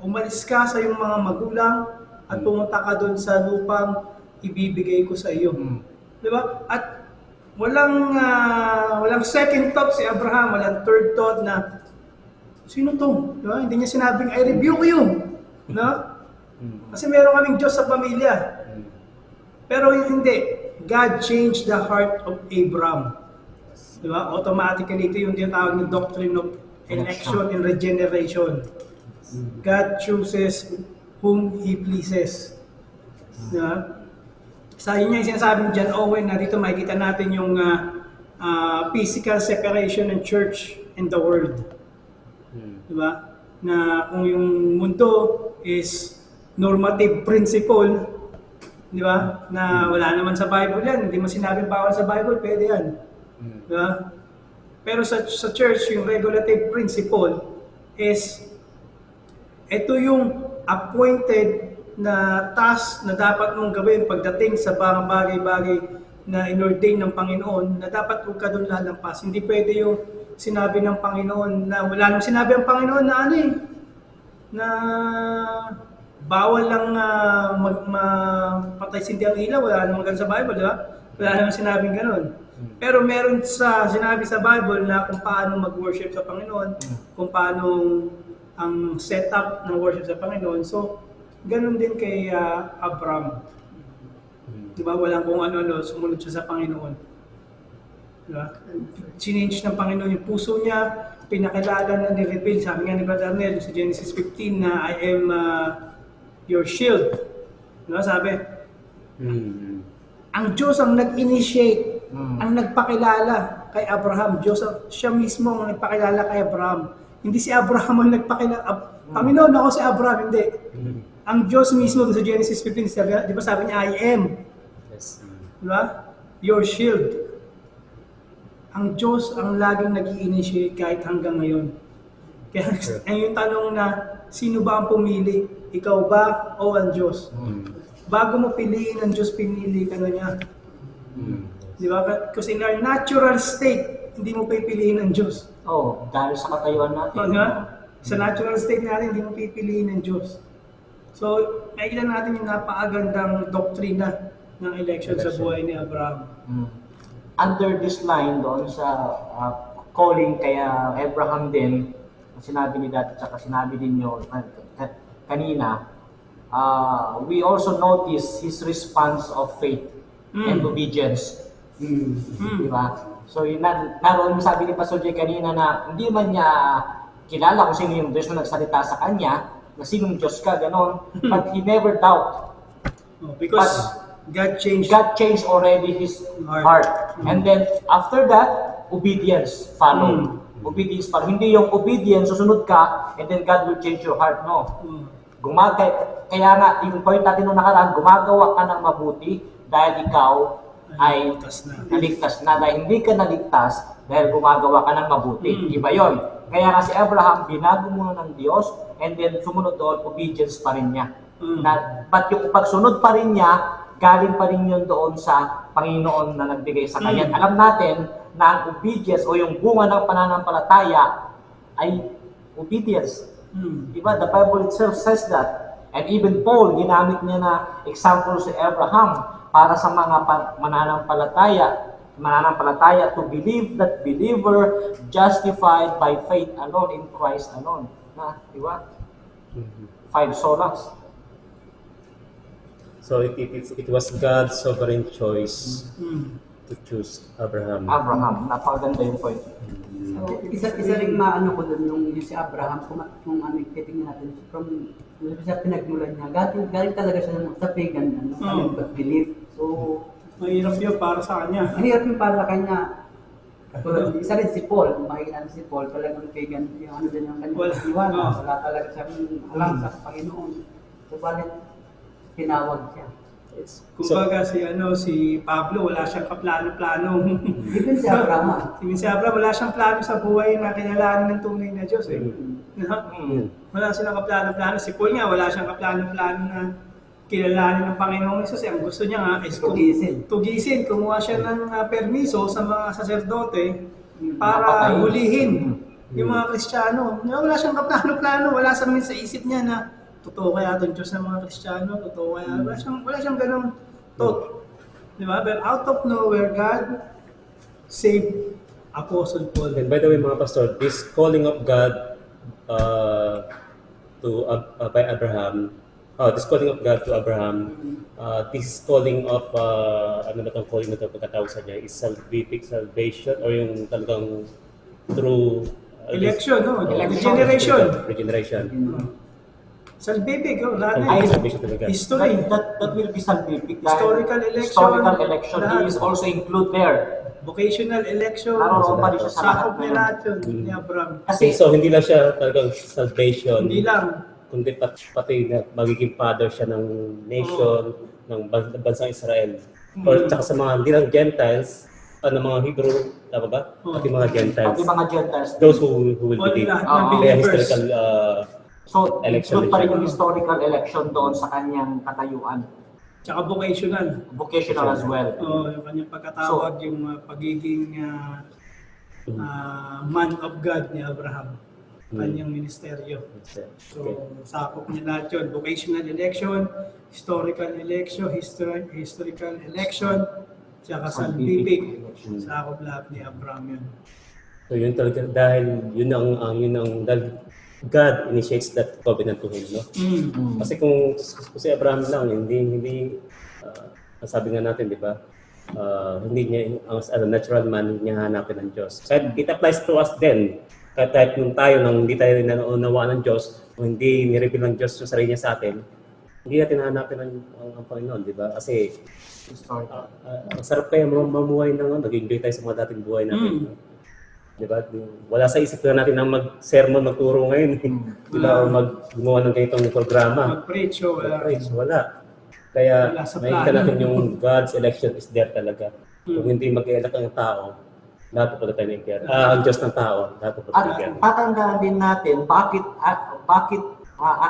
umalis ka sa iyong mga magulang at pumunta ka doon sa lupang ibibigay ko sa iyo. Di ba? At walang second thought si Abraham, walang third thought na, sino to? Di ba? Hindi niya sinabing, I rebuke you. No? Kasi meron kaming Diyos sa pamilya. Pero hindi. God changed the heart of Abraham. Diba? Automatically, ito yung tinatawag na doctrine of election and regeneration. God chooses whom He pleases. Diba? Sa yun yung sinasabi ni John Owen na dito makikita natin yung physical separation ng church and the world. Diba? Na kung yung mundo is normative principle, di ba? Na wala naman sa Bible yan. Hindi mo sinabing bawal sa Bible, pwede yan. Di ba? Pero sa church, yung regulative principle is ito yung appointed na task na dapat mong gawin pagdating sa mga bagay-bagay na inordain ng Panginoon na dapat huwag ka doon lalampas. Hindi pwede yung sinabi ng Panginoon na wala nang sinabi ang Panginoon na ano eh, na bawal lang patay sindi ang ilaw, wala namang ganun sa Bible, di ba? Wala namang sinabing ganun. Pero meron sinabi sa Bible na kung paano mag-worship sa Panginoon, kung paano ang setup ng worship sa Panginoon. So, ganun din kay Abraham. Di ba? Walang kung ano-ano, sumunod siya sa Panginoon. Di ba? Change ng Panginoon yung puso niya, pinakilala na ni-reveal, sabi nga ni Brother Arnel sa Genesis 15 na I am your shield. Diba sabi? Ang Diyos ang nag-initiate, ang nagpakilala kay Abraham. Diyos, siya mismo ang nagpakilala kay Abraham. Hindi si Abraham ang nagpakilala. Panginoon ako si Abraham, hindi. Ang Diyos mismo sa Genesis 15, di ba sabi niya, I am. Yes. Diba? Your shield. Ang Diyos ang laging nag-i-initiate kahit hanggang ngayon. Kaya yung tanong na, sino ba ang pumili? Ikaw ba o ang Diyos? Bago mo piliin ang Diyos, pinili ka na niya. Di ba? Kasi in our natural state, hindi mo pipiliin ang Diyos. Dahil sa katayuan natin. Di ba? Sa natural state natin, hindi mo pipiliin ang Diyos. So, makikita natin yung napakagandang doktrina ng election sa buhay ni Abraham. Under this line doon sa calling kaya Abraham din, sinabi ni Dad at saka sinabi din nyo kanina, we also notice his response of faith and obedience. Diba? So naroon sabi ni Pastor Jay kanina na hindi man niya kilala kung sino yung Diyos na nagsalita sa kanya, na sinong Diyos ka, ganon, but he never doubt. Because God changed already his heart. And then after that, obedience follow. Obedience follow. Hindi yung obedience, susunod ka, and then God will change your heart. No. Kaya nga, yung point natin nung nakaraan, gumagawa ka ng mabuti dahil ikaw ay naligtas na. Dahil hindi ka naligtas dahil gumagawa ka ng mabuti. Iba yun. Kaya nga si Abraham, binago muna ng Diyos, and then sumunod doon, obedience pa rin niya. But yung pagsunod pa rin niya, galing pa rin yun doon sa Panginoon na nagbigay sa kanya. Alam natin na ang obedience o yung bunga ng pananampalataya ay obedience. Diba? The Bible itself says that. And even Paul, ginamit niya na example si Abraham para sa mga mananampalataya to believe that believer justified by faith alone in Christ alone. Diba? 5 solas. So it was God's sovereign choice to choose Abraham. Napakaganda yung point. So, isa ring maano ko doon yung si Abraham, kung titingnan natin from sa pinagmulan niya, galing talaga siya sa pagan, belief. So, mahirap yun para sa kanya. Mahirap yung para sa kanya. Isa rin si Paul, kung makikita natin si Paul, talagang pagan, yung din yung kanyang iwan, wala talaga siyang alam sa Panginoon. So, bakit tinawag siya? Kumbaga si Pablo, wala siyang kaplano-plano. Even si Abraham. Si Abraham, wala siyang plano sa buhay na kinalanan ng tunay na Diyos. Wala siyang kaplano-plano. Si Paul nga, wala siyang kaplano-plano na kilalanin ng Panginoong Isus. Ang gusto niya nga is tugisin. Kumuha siya ng permiso sa mga saserdote para hulihin yung mga Kristiyano. Wala siyang kaplano-plano. Wala sa isip niya na totoo kaya itong Diyos ng mga Kristiyano, totoo kaya, wala siyang ganong thought. Diba? But out of nowhere, God saved Apostle Paul. And by the way, mga pastor, this calling of God by Abraham, this calling of God to Abraham, this calling of, ano na itong calling na ito, pagkatawag sa niya, is salvific salvation, or yung talagang through Election, no? Regeneration. Salbibig, lahat na Ay, eh. salvation talaga. History. That will be salvific. Historical election. Historical election Lahat. is also include there. Vocational election. Naroon pa rin siya sa lahat Sakop na na yun. lahat yun ni Abraham. Kasi, So hindi lang siya talagang salvation, Hindi lang. kundi pati na magiging father siya ng nation, ng bansang Israel. Or tsaka sa mga hindi lang Gentiles, ng mga Hebrew, tama ba? Pati mga Gentiles. pati mga Gentiles, Those who will All believe. lahat ng Oo. Kaya believers. historical so, election include pa rin din yung siya. historical election doon sa kanyang katayuan. Tsaka vocational. Vocational as well. Yung kanyang pagkatawag, yung pagiging man of God ni Abraham. Kanyang ministeryo. So, sakop niya lahat yun. Vocational election, historical election, historical election, tsaka salvific. Sakop lahat ni Abraham yun. So yun talaga dahil yun ang dahil God initiates that covenant to him, no? Kasi kung si Abraham lang hindi sabi nga natin, di ba? Hindi niya as a natural man niya hanapin ng Diyos. Kahit it applies to us then. Kahit nung tayo nang hindi tayo naunawaan ng Diyos, o hindi ni-reveal ng Diyos yung sarili niya sa atin, hindi natin hanapin ang Panginoon, di ba? Kasi Historical. ang sarap kaya mamuhay ng nag-enjoy tayo sa mga dating buhay natin. No? Di ba? Wala sa isip na natin na mag-sermon, magturo ngayon. Di ba? O gumawa ng ganitong programa. Mag-preach, so Mag-preach, wala. Kaya Wala sa makikita plano. natin yung God's election is there talaga. Kung hindi mag-elect ang tao, lahat po tayo ng ang Diyos ng tao, lahat po At tayo tatandaan din natin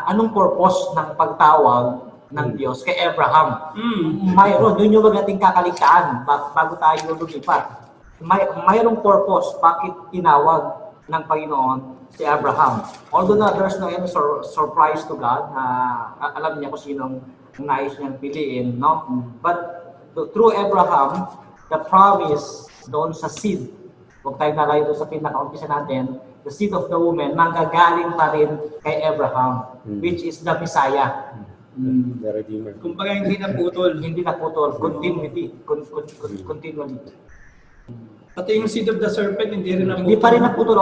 anong purpose ng pagtawag ng Diyos kay Abraham. Mayroon, yun yung magating kakaligtaan bago tayo lumipat. Mayroong purpose bakit tinawag ng Panginoon si Abraham. Although na there's no any surprise to God, alam niya kung sinong nais niyang piliin, no? But through Abraham, the promise doon sa seed, huwag tayo nalayo doon sa pinaka-umpisa natin, the seed of the woman, manggagaling pa rin kay Abraham, which is the Messiah. The Redeemer. kumbaga hindi na putol. Hindi naputol, continuity, continually. Pati yung seed of the serpent, hindi rin na Hindi pa rin naputol,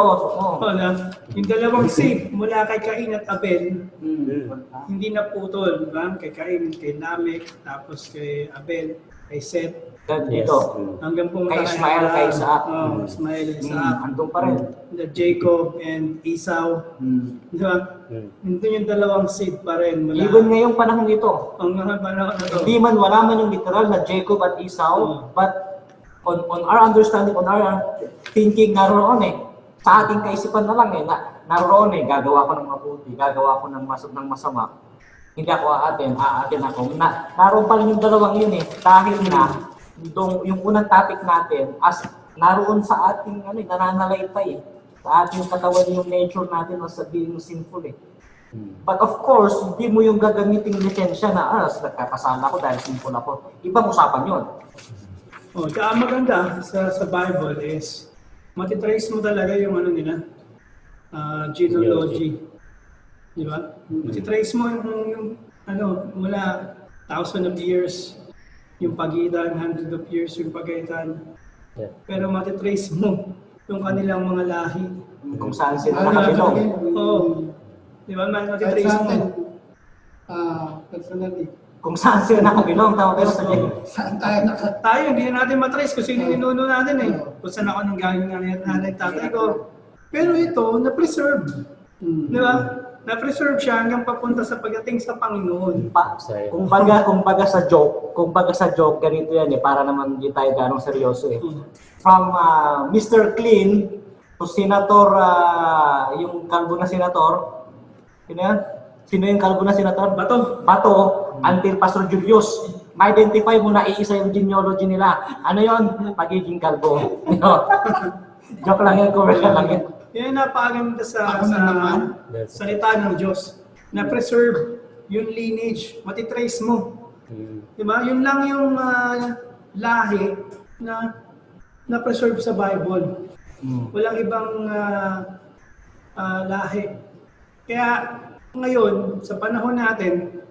Yung dalawang seed mula kay Cain at Abel, hindi na putol. Diba? Kay Cain, kay Lamech, tapos kay Abel, kay Seth, Dito, hanggang pumunta Kay Ismael, kay Isaac. Ismael, Isaac, andun pa rin. Jacob and Esau. Di ba? Nandun yung dalawang seed pa rin. Mula, Even ngayong panahon nito, ang mga panahon na to. hindi man wala man yung literal na Jacob at Esau, but on our understanding, on our thinking, naroon eh. Sa ating kaisipan na lang eh, naroon eh, gagawa ko ng mabuti, gagawa ko ng masama. Hindi ako aatin ako. Naroon pa rin yung dalawang yun eh, dahil na yung unang topic natin, as naroon sa ating nananalaytay eh, sa ating katawan yung nature natin was being sinful eh. But of course, hindi mo yung gagamiting lisensya na nagkakasala ko dahil sinful ako. Ibang usapan yun. Tsaka maganda sa Bible is matitrace mo talaga yung nila, genealogy. Di ba? Matitrace mo yung mula 1,000 of years, yung pagitan, 100 of years yung pagitan. Yeah. Pero matitrace mo yung kanilang mga lahi. Kung saan sila nakabilong. Di ba? Kahit Matitrace sa mo. atin, personally, Kung saan sila nakabilong, tama kayo sa niya. saan tayo Tayo, hindi na natin matrace kung sino yung ninuno natin eh. Kung saan ako nang galing nanay tatay ko. Pero ito, na-preserve. Di ba? Na-preserve siya hanggang papunta sa pagdating sa Panginoon. Kumbaga sa joke, ganito yan eh, para naman hindi tayo ganong seryoso eh. From Mr. Clean to Senator, yung kalbo na senator, sino yan? Sino yung kalbo na senator? Bato, until Pastor Julius. Ma-identify mo na iisa yung genealogy nila. Ano yon? Pagiging kalbo. Joke lang yan, commercial lang yan. Yan napakaganda sa naman. salita ng Diyos. Na-preserve yung lineage. Matitrace mo. Diba? Yun lang yung lahi na na-preserve sa Bible. Walang ibang lahi. Kaya ngayon, sa panahon natin,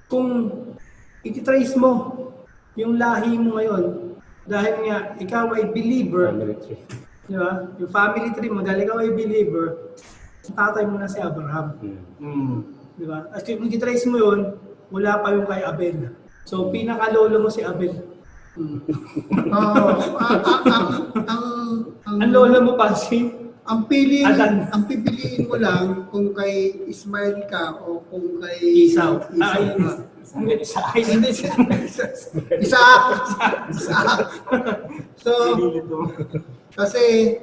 kung ititrace mo yung lahi mo ngayon, dahil nga ikaw ay believer, di ba? Yung family tree mo, dahil ikaw ay believer, tatay mo na si Abraham. Di ba? At kung i-trace mo yun, wala pa yung kay Abel. So, pinakalolo mo si Abel. Ang lolo mo pa si Ang piliin, Adan. ang pipiliin mo lang kung kay Ismail ka o kung kay Isaw. Isaw ka. Hanggang isa. Hindi siya. Isa. So, kasi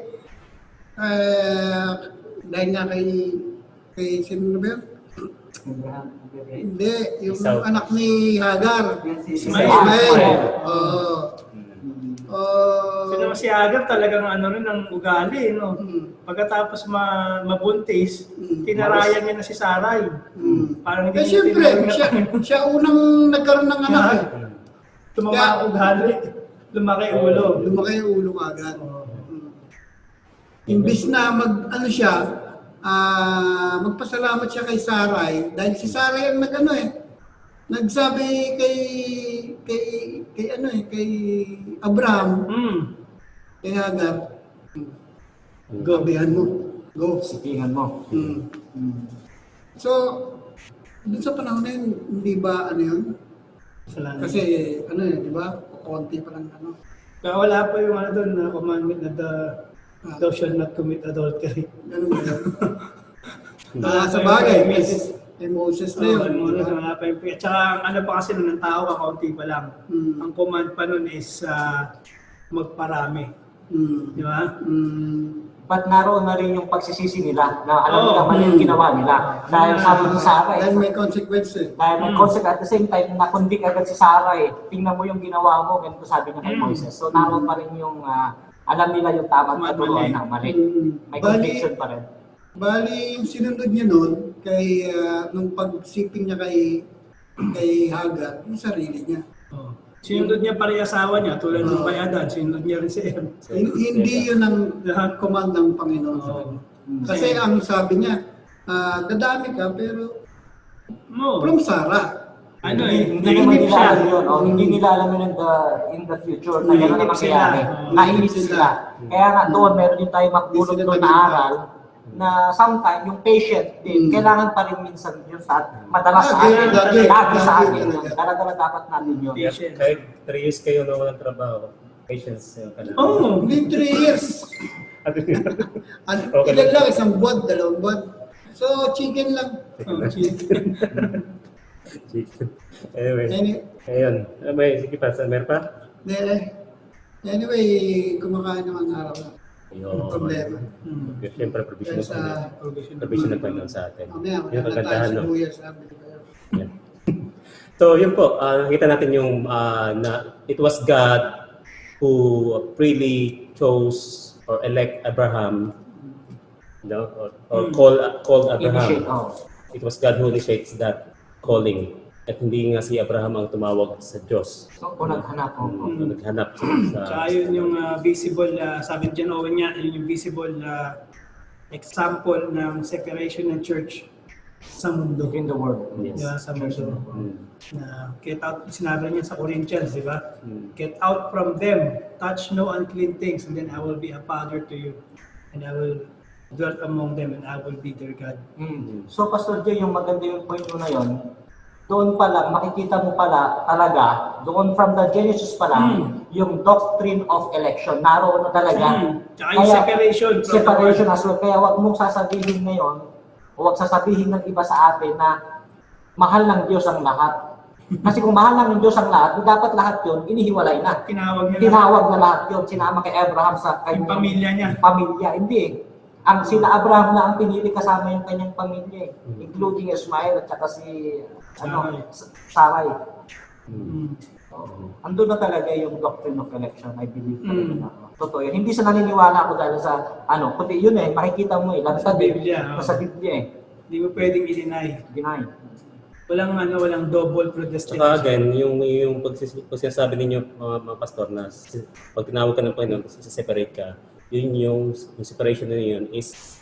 dahil nga kay sino na ba yun? Hindi, yung Isaw. anak ni Hagar. Ismael. Ismael. Oo. Sino si Agar talagang ano rin ang ugali, no? Pagkatapos mabuntis, tinarayan niya na si Saray. Parang hindi Eh siyempre, siya unang nagkaroon ng anak eh. Tumama ang ugali, lumaki ulo. Lumaki yung ulo agad. Imbis na magpasalamat siya kay Saray dahil si Saray ang nagsabi kay Abraham, kay Hagar, gabihan mo, go. Sitingan mo. So, dun sa panahon na yun, hindi ba yun? Salamat. Kasi di ba? Konti pa lang Kaya wala pa yung doon na commandment na thou shalt not commit adultery. Ganun ba? Sa bagay, may Moses na yun. Wala pa yung at saka ang pa kasi nun, ng tao kaunti pa lang. Ang command pa nun is magparami. Di ba? But naroon na rin yung pagsisisi nila na alam nila mali yung ginawa nila. Dahil sabi ni Sarah Dahil may consequence eh. dahil may consequence at the same time, nakundik agad si Sarah tingnan mo yung ginawa mo, ganito sabi niya kay Moses. So naroon pa rin yung alam nila yung tama at mali ng mali. May conviction pa rin. Bali, yung sinunod niya noon, nung pagsiping niya kay Hagar, yung sarili niya. Sinunod niya pari asawa niya, tulad ng bayadan, sinunod niya rin si Em. Hindi yun ang command ng Panginoon sa kanya. Kasi ang sabi niya, dadami ka, pero from Sarah. Hindi naman nainip nila siya. alam yun. Hindi nila alam yun in the future na gano'n na Nainip sila. mangyayari. Nainip sila. Kaya nga doon, meron din tayo makbulog Hindi sila doon na naging aral na sometimes yung patient din, kailangan pa rin minsan yun sa madalas sa atin. Lagi sa atin. Dala-dala dapat natin yun. Patience. Kahit 3 years kayo na walang trabaho, patience yung kanal. Hindi 3 years. Okay. Ilan lang, 1 buwan, 2 buwan. So, chicken lang. Anyway, ayun. Sige pa, meron pa? Anyway, kumakain naman araw na. Yung Problema. Siyempre, provision Kaya sa provision ng Panginoon sa atin. mamaya, Yung magkakataan kagandahan, si no? Kuya, sabi ko. Yeah. So, yun po, nakita natin yung na it was God who freely chose or elect Abraham, or called Abraham. It was God who initiates that calling. At hindi nga si Abraham ang tumawag sa Diyos. So, kung naghanap ko. Naghanap Tsaka yun yung visible, sabi ni John Owen niya, yun yung visible example ng separation ng church sa mundo. In the world. Yes. Diba? Sa mundo. Na get out, sinabi niya sa Corinthians, di ba? Mm. Get out from them, touch no unclean things, and then I will be a father to you. And I will dwell among them, and I will be their God. So, Pastor Jay, yung maganda yung point mo na yun, doon pa lang, makikita mo pala talaga, doon from the Genesis pa lang, yung doctrine of election, naroon na talaga. Tsaka yung separation. from the Separation world. as well. Kaya wag mong sasabihin ngayon, o wag sasabihin ng iba sa atin na mahal ng Diyos ang lahat. Kasi kung mahal ng Diyos ang lahat, dapat lahat yun, inihiwalay na. Tinawag niya Tinawag na lahat yun, sinama kay Abraham sa yung kanyang pamilya niya. pamilya. Hindi eh. Ang sila Abraham na ang pinili kasama yung kanyang pamilya eh. Including Ismael at saka si Sarai. Andun na talaga yung doctrine of election, I believe. Totoo yun. Hindi sa naniniwala ako dahil sa kundi yun eh, makikita mo eh. Sa Biblia. Sa Biblia eh. Hindi mo pwedeng i-deny. Deny. Walang double Saka predestination. again, yung pagsasabi ninyo mga pastor na pag tinawag ka ng Panginoon, separate ka, yun yung separation na yun is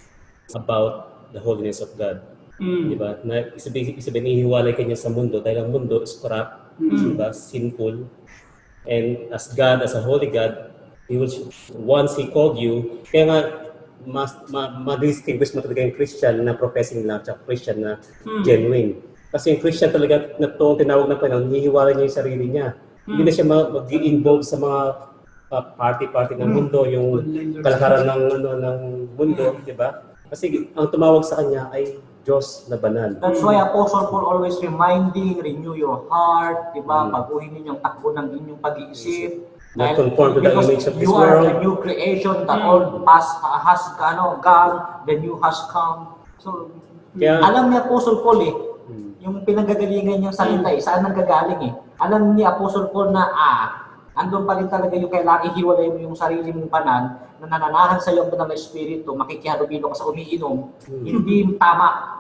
about the holiness of God. Diba? Na isabihin, ihiwalay ka niya sa mundo dahil ang mundo is corrupt, diba? Sinful. And as God, as a holy God, He will, once He called you, kaya nga ma-distinguish mo talaga yung Christian na professing lang at Christian na genuine. Kasi yung Christian talaga na ito ang tinawag ng Panginoon, hihiwalay niya yung sarili niya. Hindi na siya mag-i-involve sa mga party-party ng mundo, yung kalakaran ng mundo, di ba? Kasi ang tumawag sa kanya ay Diyos na banal. That's why Apostle Paul always reminding, renew your heart, di ba? Baguhin ninyong takbo ng inyong pag-iisip. Not conform to the Because image of this you are world. the new creation, the old has gone, the new has come. So, Kaya- alam ni Apostle Paul yung pinanggagalingan niyang salita saan nanggagaling Alam ni Apostle Paul na andun pa rin talaga yung kailangan ihiwalay mo yung sarili mong banal na nananahan sa iyong banal na espiritu, makikihalubilo ka sa umiinom, hindi tama.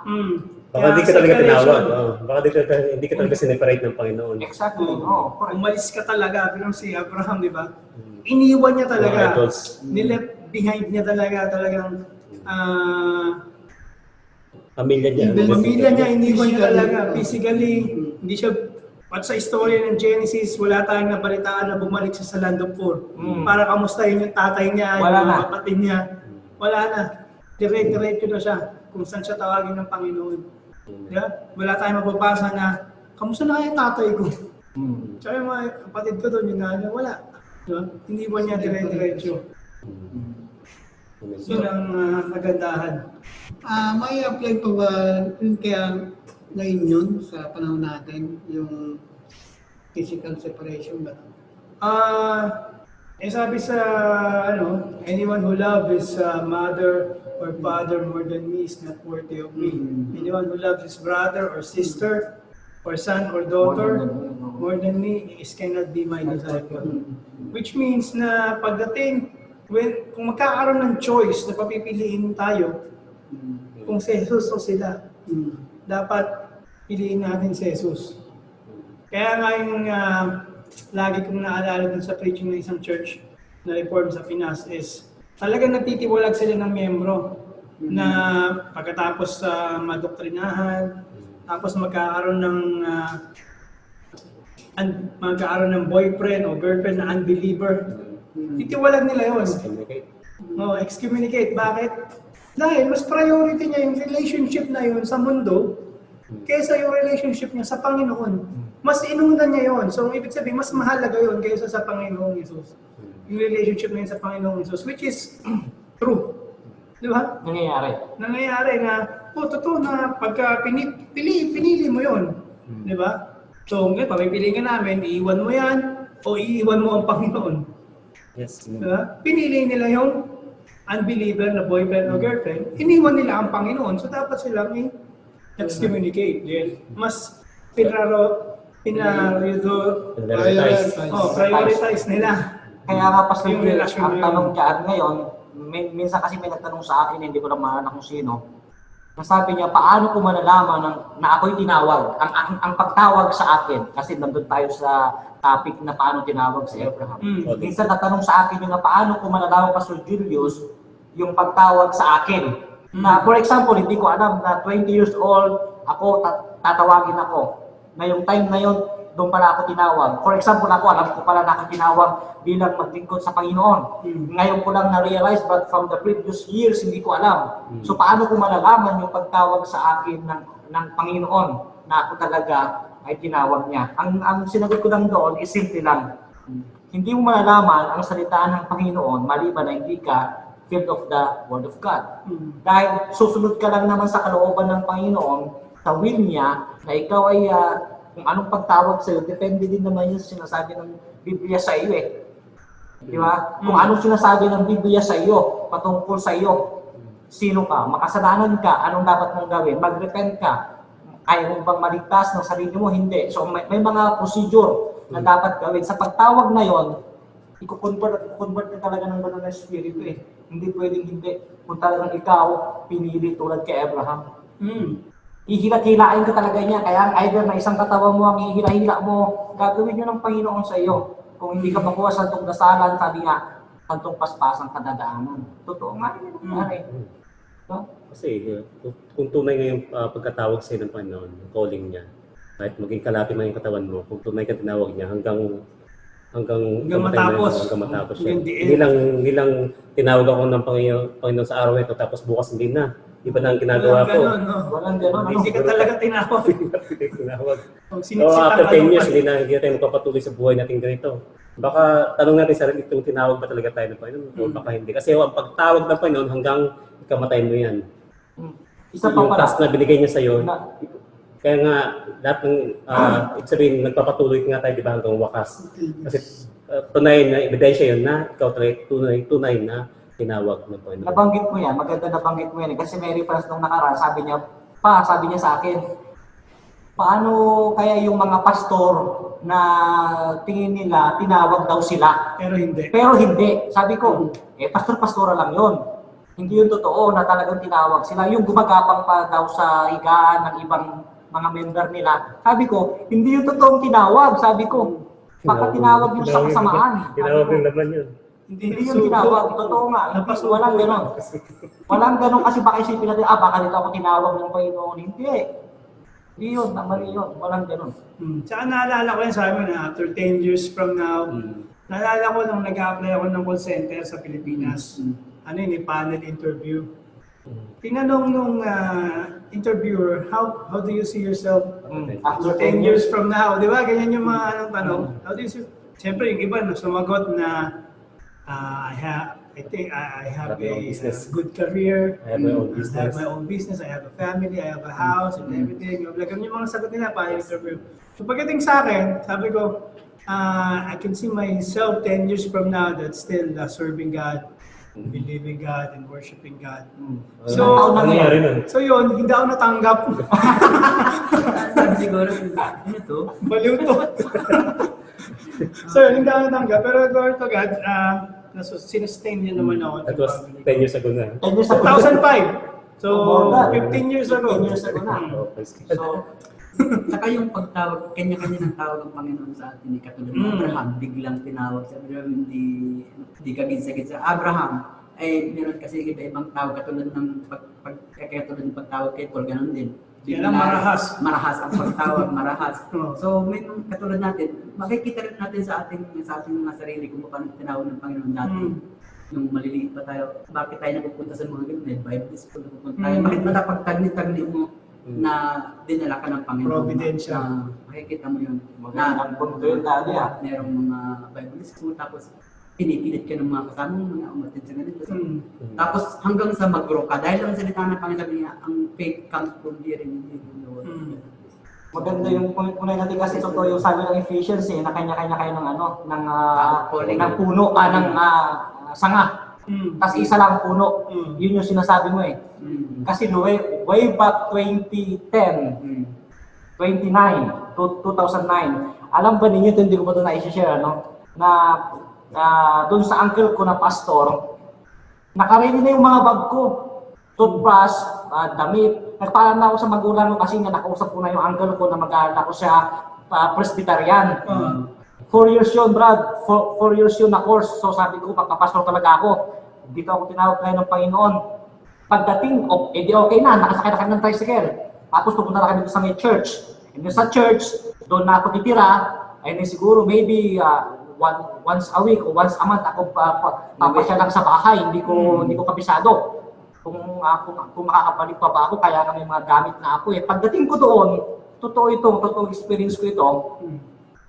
Baka hindi ka talaga tinawag. Baka hindi ka talaga sineparate ng Panginoon. Exactly. Correct. Umalis ka talaga, bilang si Abraham, di ba? Iniwan niya talaga. Mga idols. Nileft behind niya talagang Pamilya niya. pamilya niya, iniwan niya talaga. Physically, hindi siya, at sa istorya ng Genesis, wala tayong nabalitaan na bumalik siya sa land of Ur. Para kamustahin yung tatay niya, Wala yung na. mga kapatid niya. Wala na. Diretso na siya kung saan siya tawagin ng Panginoon. Yeah? Wala tayong mababasa na, kamusta na kaya tatay ko? Tsaka yung mga kapatid ko doon, yung nanay, wala. Diba? Hindi ba niya diretso? Yun ang kagandahan. May apply pa ba yun kaya ngayon yun sa panahon natin, yung physical separation ba? Sabi sa, anyone who loves his mother or father more than me is not worthy of me. Anyone who loves his brother or sister or son or daughter more than me is cannot be my disciple. Which means na pagdating, kung magkakaroon ng choice na papipiliin tayo, kung si Jesus o sila, dapat piliin natin si Jesus. Kaya nga yung lagi kong naalala dun sa preaching ng isang church na reform sa Pinas is talagang nagtitiwalag sila ng miyembro na pagkatapos sa madoktrinahan, tapos magkakaroon ng boyfriend o girlfriend na unbeliever. Titiwalag nila yun. Excommunicate. Bakit? Dahil mas priority niya yung relationship na yun sa mundo kaysa yung relationship niya sa Panginoon. Mas inuna niya yun. So, ibig sabihin, mas mahalaga yun kaysa sa Panginoong Isus. Yung relationship na yun sa Panginoong Isus, which is true. Di ba? Nangyayari na, totoo na pagka pinili mo yun. Di ba? So, papipiliin ka namin, iiwan mo yan, o iiwan mo ang Panginoon. Yes. Diba? Pinili nila yung unbeliever na boyfriend o girlfriend, iniwan nila ang Panginoon, so dapat silang excommunicate. Mas prioritize nila. Kaya nga, Pastor Yung Bill, relasyon ang na yun. tanong dyan ngayon, minsan kasi may nagtanong sa akin, hindi ko na maalala kung sino, nasabi niya, paano ko malalaman na ako'y tinawag? Ang pagtawag sa akin, kasi nandun tayo sa topic na paano tinawag si Abraham. Minsan natanong sa akin yung paano ko malalaman, Pastor Julius, yung pagtawag sa akin. Na, for example, hindi ko alam na 20 years old, ako, tatawagin ako. Na yung time na yun, doon pala ako tinawag. For example, alam ko pala na ako tinawag bilang maglingkod sa Panginoon. Ngayon ko lang na-realize, but from the previous years, hindi ko alam. So, paano ko malalaman yung pagtawag sa akin ng Panginoon na ako talaga ay tinawag niya? Ang sinagot ko lang doon is simple lang. Hindi mo malalaman ang salita ng Panginoon maliban na hindi ka filled of the Word of God. Dahil susunod ka lang naman sa kalooban ng Panginoon, sa will niya, na ikaw ay kung anong pagtawag sa iyo, depende din naman yung sinasabi ng Biblia sa iyo Di ba? Kung anong sinasabi ng Biblia sa iyo, patungkol sa iyo, sino ka, makasalanan ka, anong dapat mong gawin, mag-repent ka, kaya mo bang maligtas ng sarili mo? Hindi. So may mga procedure na dapat gawin. Sa pagtawag na yon, i-convert ka talaga ng banal na espiritu Hindi pwedeng hindi. Kung talagang ikaw, pinili tulad kay Abraham. Ihila-hilain ka talaga niya. Kaya either na isang katawan mo ang ihila-hila mo, gagawin niyo ng Panginoon sa iyo. Kung hindi ka makuha sa santong dasalan, sabi nga, santong paspasang kadadaanan. Totoo nga yun. No? Kasi kung tunay nga yung pagkatawag sa'yo ng Panginoon, yung calling niya, kahit maging kalapit man yung katawan mo, kung tunay ka tinawag niya, hanggang Hanggang matapos. Hanggang matapos Hanggang yun. the end. Hindi lang tinawag ako ng Panginoon sa araw ito tapos bukas hindi na. Iba na ang ginagawa ko. Ganun, no? Walang ganun, ano? Hindi ka talaga tinawag. Tinawag. Oh, So after 10 years, hindi na tayo magpapatuloy sa buhay natin ganito. Baka tanong natin sarili kung tinawag ba talaga tayo ng Panginoon o baka hindi. Kasi ang pagtawag ng Panginoon hanggang ikamatay mo yan. Isa pa Yung pala. task na binigay niya sa'yo, Na- kaya nga lahat ng, ibig sabihin, nagpapatuloy nga tayo di ba hanggang wakas. Kasi tunay na ebidensya yun na ikaw talaga tunay na tinawag ng Panginoon. Nabanggit mo yan, maganda nabanggit mo yan eh. Kasi may reference nung nakaraan, sabi niya sa akin, paano kaya yung mga pastor na tingin nila, tinawag daw sila. Pero hindi. Pero hindi. Sabi ko, pastor-pastora lang yun. Hindi yun totoo na talagang tinawag sila. Yung gumagapang pa daw sa higaan ng ibang mga member nila. Sabi ko, hindi yun totoong tinawag. Sabi ko, baka tinawag yung sa kasamaan. Tinawag yung laman yun. Hindi yung tinawag. Totoo nga. Hindi, walang ganon. Walang ganon kasi baka isipin natin, baka dito ako tinawag ng Panginoon. Hindi. Hindi yun. Mali yun. Walang ganon. Tsaka naalala ko yan sa amin na after 10 years from now, naalala ko nung nag-apply ako ng call center sa Pilipinas. Ano yun, panel interview. Tinanong nung interviewer, how do you see yourself After 10 years from now? Di ba? Ganyan yung mga tanong. How do you see? Siyempre, yung iba sumagot na I think I have Have your own a business. good career. I have my own I have business. my own business. I have a family. I have a house and everything. Ganyan yung mga sagot nila para interview. So pagdating sa akin, sabi ko, I can see myself 10 years from now that's still serving God, believing God, and worshiping God. So, ano nangyari nun? So yun, hindi ako natanggap. Sabi siguro, ano to? Baliw to. So yun, hindi ako natanggap. Pero glory to God, sinustain niya naman ako. That was 10 years ago na. 10 years ago. 2005. So, More than. 15 years ago. 15 years ago na. Oh, praise God. So, Saka yung pagtawag, kanya-kanya ng tawag ng Panginoon sa atin, katulad ng Abraham, biglang tinawag sa Abraham, hindi kagit-sagit sa Abraham. Ay, meron kasi iba-ibang tawag, katulad ng katulad ng pagtawag kay Paul, ganun din. Yan ang marahas. Marahas ang pagtawag, marahas. Oo. So, may katulad natin, makikita rin natin sa ating mga sarili kung paano tinawag ng Panginoon dati. Nung maliliit pa tayo, bakit tayo napupunta sa mga ganun? Bible school napupunta tayo. Bakit ba napagtagni-tagni mo na dinala ka ng Panginoon? Providential. Na makikita mo yun. magandang punto yun dati Merong mga Bible school, tapos pinipilit ka ng mga kasama mo, mga umatid sa ganito. So, tapos hanggang sa mag-grow ka, dahil ang salita ng Panginoon, sabi niya, ang faith comes from hearing and hearing the word. Maganda yung point natin kasi totoo yung sabi ng Ephesians na kanya-kanya kayo ng ng puno, ng sanga. Tapos isa lang puno. Yun yung sinasabi mo eh. Kasi way back 2010, 2009 to 2009, alam ba ninyo, ito hindi ko ba ito na-share, na doon sa uncle ko na pastor, nakaready na yung mga bag ko. Toothbrush, damit. Nagpaalam na ako sa magulang ko kasi nga nakausap ko na yung uncle ko na mag-aaral ako siya Presbyterian. 4 years yun, Brad. 4 years yun na course. So sabi ko, magpapastor talaga ako. Dito ako tinawag kayo ng Panginoon. Pagdating, di okay na. Nakasakay na kami ng tricycle. Tapos pupunta na kami sa may church. And sa church, doon na ako titira. And then siguro maybe once a week o once a month ako papasya lang sa bahay. Hindi ko kabisado. Kung makakabalik pa ba ako, kaya nga may mga gamit na ako eh. Pagdating ko doon, totoo experience ko ito,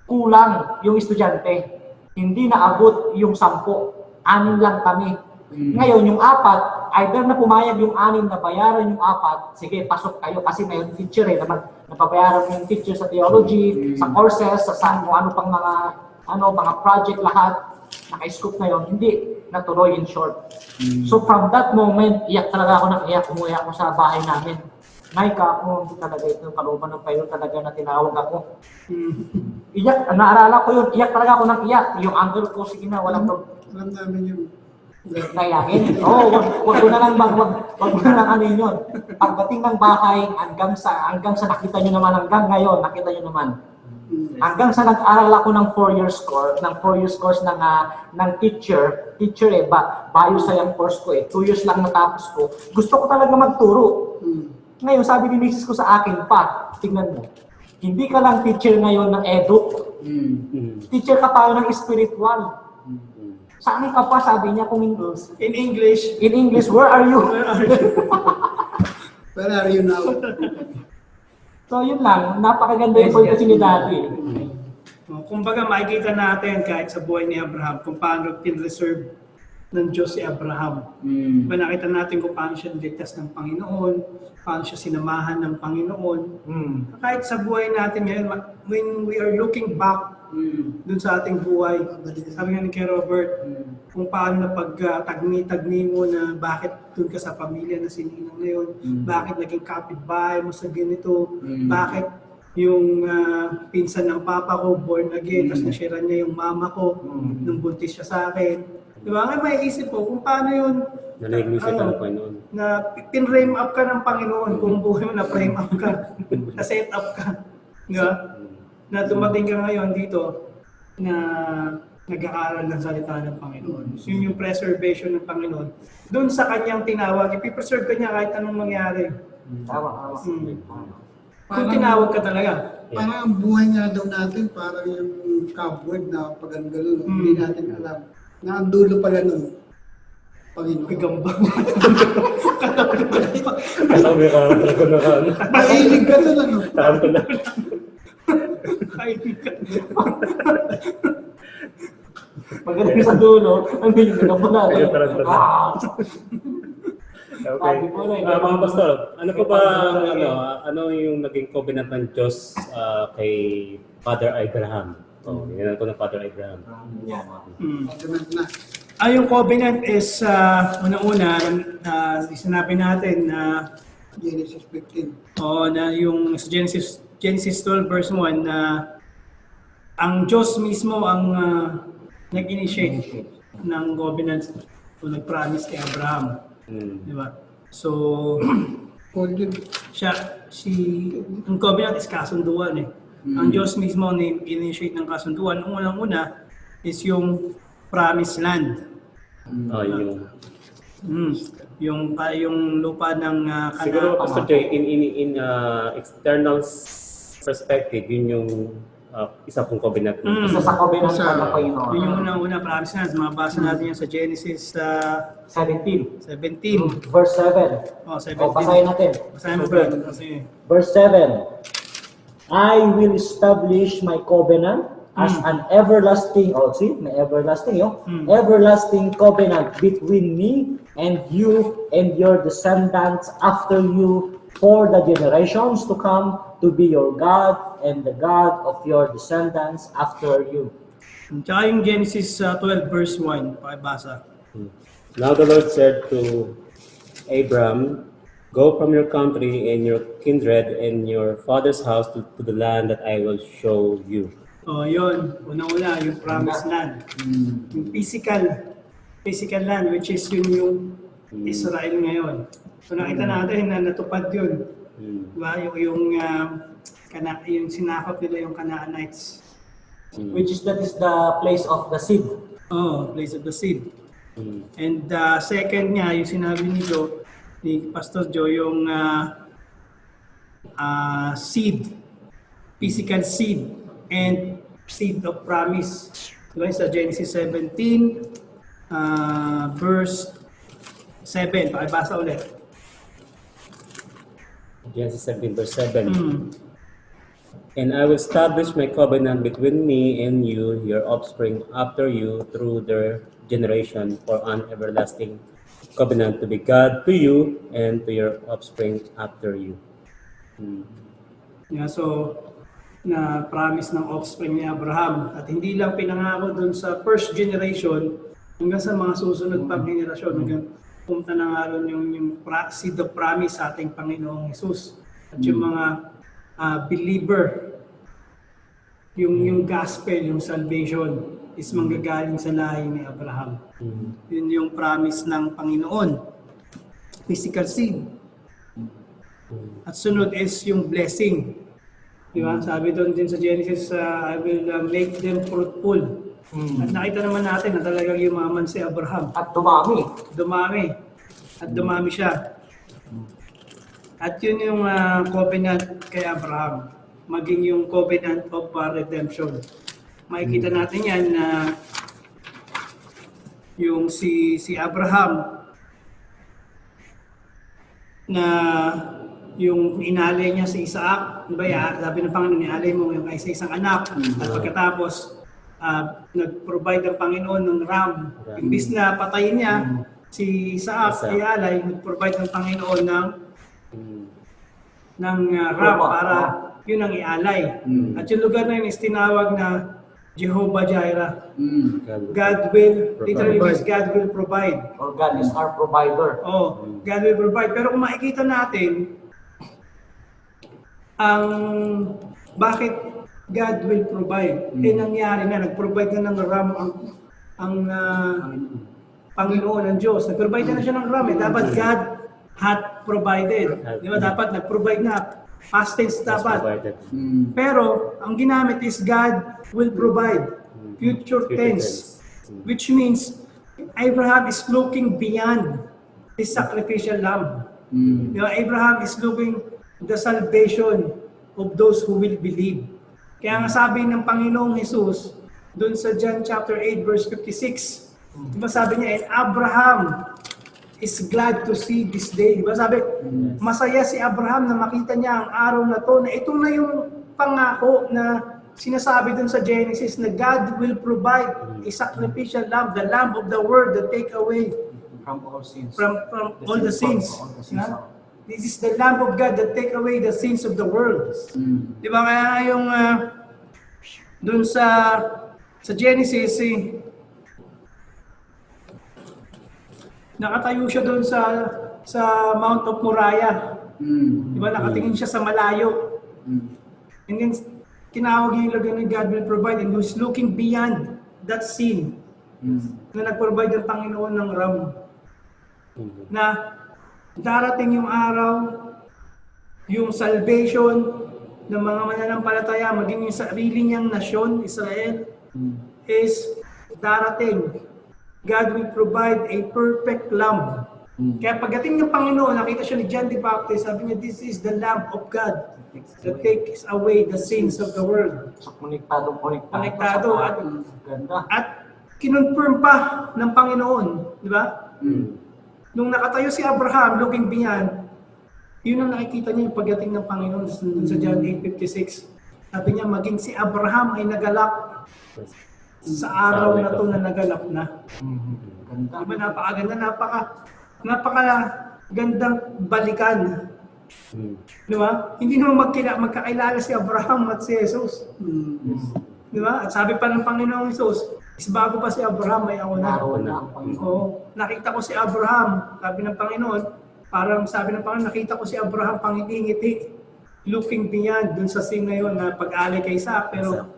kulang yung estudyante. Hindi naabot yung 10. 6 lang kami. Ngayon, yung 4, either na pumayag yung 6 na bayaran yung 4, sige, pasok kayo kasi may teacher napabayaran yung teacher sa theology, sa courses, sa kung ano pang mga project lahat, naka-scoop na yun, hindi natuloy in short. So from that moment, iyak talaga ako ng iyak, umuwi ako sa bahay namin. Naika ako, hindi talaga ito, kalooban ng Panginoon talaga na tinawag ako. Iyak, naarala ko yun, iyak talaga ako ng iyak. Yung uncle ko, sige na, walang Alam namin yun. nayakin. Wag mo na lang ano yun. Pagdating ng bahay, hanggang sa nakita nyo naman, hanggang ngayon, nakita nyo naman. Hanggang sa nag-aral ako ng 4 years course ng teacher bayo sa yung course ko 2 years lang natapos ko. Gusto ko talaga magturo. Ngayon, sabi ni Mrs. ko sa akin, tingnan mo, hindi ka lang teacher ngayon ng edu, Teacher ka pa ng spiritual. Saan ka pa, sabi niya kung In English, in English, where are you? Where are you now? So yun lang, napakaganda yung point kasi ni Daddy. kumbaga makikita natin kahit sa buhay ni Abraham kung paano pinreserve ng Diyos si Abraham. Diba nakita natin kung paano siya niligtas ng Panginoon, paano siya sinamahan ng Panginoon. Kahit sa buhay natin ngayon, when we are looking back dun sa ating buhay, sabi nga ni Kuya Robert, kung paano na pagtagni-tagni mo na bakit dun ka sa pamilya na sininang ngayon, bakit naging kapitbahay mo sa ganito, bakit yung pinsan ng papa ko born again, tapos nasira niya yung mama ko nung buntis siya sa akin. Diba? Ngayon may isip ko kung paano yun Nalagnisip ka ng Panginoon. na pin-frame up ka ng Panginoon kung buhay mo na frame up ka, na set up ka. Diba? Na dumating ka ngayon dito na nag-aaral ng salita ng Panginoon. So, yun yung preservation ng Panginoon. Doon sa kanyang tinawag, ipipreserve ka niya kahit anong mangyari. Tama. Kung tinawag ka talaga. Parang ang buhay nga daw natin, parang yung cobweb na pag ang gano'n, hindi natin alam. Na ang dulo pala nun, Panginoon. Gagambang. Sabi ka, talaga na ka. Mahilig ka nun, ano? Saan ko na. Pagdating sa dulo, ang bilis na po natin. Ayun, parang talaga. Okay. Mga pastor, ano po ba, ano yung naging covenant ng Diyos kay Father Abraham? Yan ko ng Father Abraham. Covenant na. Yung covenant is, una-una, sinabi natin na Genesis 15. na yung sa Genesis 12 verse 1 na ang Diyos mismo ang nag-initiate ng covenant o nag-promise kay Abraham. Di ba? So, ang covenant is kasunduan eh. Ang Diyos mismo ang initiate ng kasunduan. Ang unang-una is yung promised land. Yung lupa ng Siguro, Pastor Joy, in external perspective, yun yung isa kong covenant. Isa sa covenant ng Panginoon. Yun yung unang-una promised land. Mabasa natin yan sa Genesis 17. 17. Verse 7. Oh, 17. Basahin natin. Basahin mo ba? Kasi, Verse 7. I will establish my covenant as an everlasting, may everlasting, everlasting covenant between me and you and your descendants after you for the generations to come, to be your God and the God of your descendants after you. tsaka yung Genesis 12 verse 1, pakibasa. Now the Lord said to Abram, go from your country and your kindred and your father's house to the land that I will show you. Yun. Una-una, yung promised land. Yung physical land, which is yun yung Israel ngayon. So nakita natin na natupad yun. Diba? Yung sinakop nila yung Canaanites. Which is that is the place of the seed. Place of the seed. And second nga, yung sinabi ni Pastor Joe, yung seed, physical seed, and seed of promise. Diba sa Genesis 17, verse 7. Pakibasa ulit. Genesis 17 verse 7. And I will establish my covenant between me and you, your offspring after you, through their generation, for an everlasting covenant to be God to you and to your offspring after you. Yeah, so, na promise ng offspring ni Abraham. At hindi lang pinangako dun sa first generation, hanggang sa mga susunod pang henerasyon, hanggang pumunta na nga ron yung seed of promise sa ating Panginoong Jesus. At yung mga believer, yung gospel, yung salvation, is manggagaling sa lahi ni Abraham. Yun yung promise ng Panginoon. Physical seed. At sunod is yung blessing. Diba? Sabi doon din sa Genesis, I will make them fruitful. At nakita naman natin na talagang yumaman si Abraham. At dumami. At dumami siya. At yun yung covenant kay Abraham. Maging yung covenant of redemption. makikita natin yan na yung si Abraham na yung inalay niya si Isaac, di ba sabi ng Panginoon, inalay mo yung isa isang anak, at pagkatapos nag-provide ang Panginoon ng ram. Imbis na patayin niya si Isaac, ialay, nag-provide ng Panginoon ng ram para yun ang ialay. At yung lugar na yun is tinawag na Jehovah Jireh. God will, literally means God will provide. Or God is our provider. Oh, God will provide. Pero kung makikita natin, ang bakit God will provide, nangyari na, nag-provide na ng ram ang Panginoon ng Diyos. Nag-provide na siya ng ram. Dapat God had provided. Di ba? Dapat nag-provide na. Past tense dapat. Pero, ang ginamit is God will provide. Future tense. Which means, Abraham is looking beyond his sacrificial lamb. You know, Abraham is looking the salvation of those who will believe. Kaya nga sabi ng Panginoong Jesus, dun sa John chapter 8 verse 56, diba sabi niya, and Abraham is glad to see this day. Diba sabi, masaya si Abraham na makita niya ang araw na to, na ito na yung pangako na sinasabi dun sa Genesis, na God will provide a sacrificial lamb, the lamb of the world that take away From all sins. from all the sins. Yeah? This is the Lamb of God that take away the sins of the world. Di ba kaya yung dun sa Genesis, nakatayo siya dun sa Mount of Moriah. Di ba nakatingin siya sa malayo. And then tinawag yung lugar na God will provide, and who's looking beyond that sin na nag-provide ng Panginoon ng ram. Na darating yung araw, yung salvation ng mga mananampalataya, maging yung sarili niyang nasyon, Israel, is darating. God will provide a perfect lamb. Kaya pagdating ng Panginoon, nakita siya ni John the Baptist, sabi niya, this is the Lamb of God that takes away the sins of the world. So, konektado. Konektado Ganda. at kinonfirm pa ng Panginoon, di ba? Nung nakatayo si Abraham looking beyond, yun ang nakikita niya yung pagdating ng Panginoon sa John 8:56. Sabi niya, maging si Abraham ay nagalak sa araw na to na nagalak na. Ganda. Diba, napakaganda, napakagandang balikan. Di ba? Hindi naman magkakilala si Abraham at si Jesus. Di ba? At sabi pa ng Panginoong Jesus, is bago pa si Abraham, ay ako na. Oo. Nakita ko si Abraham, sabi ng Panginoon, parang sabi ng Panginoon, nakita ko si Abraham pangiti-ngiti, looking beyond dun sa scene na yun na pag-alay kay Isaac, pero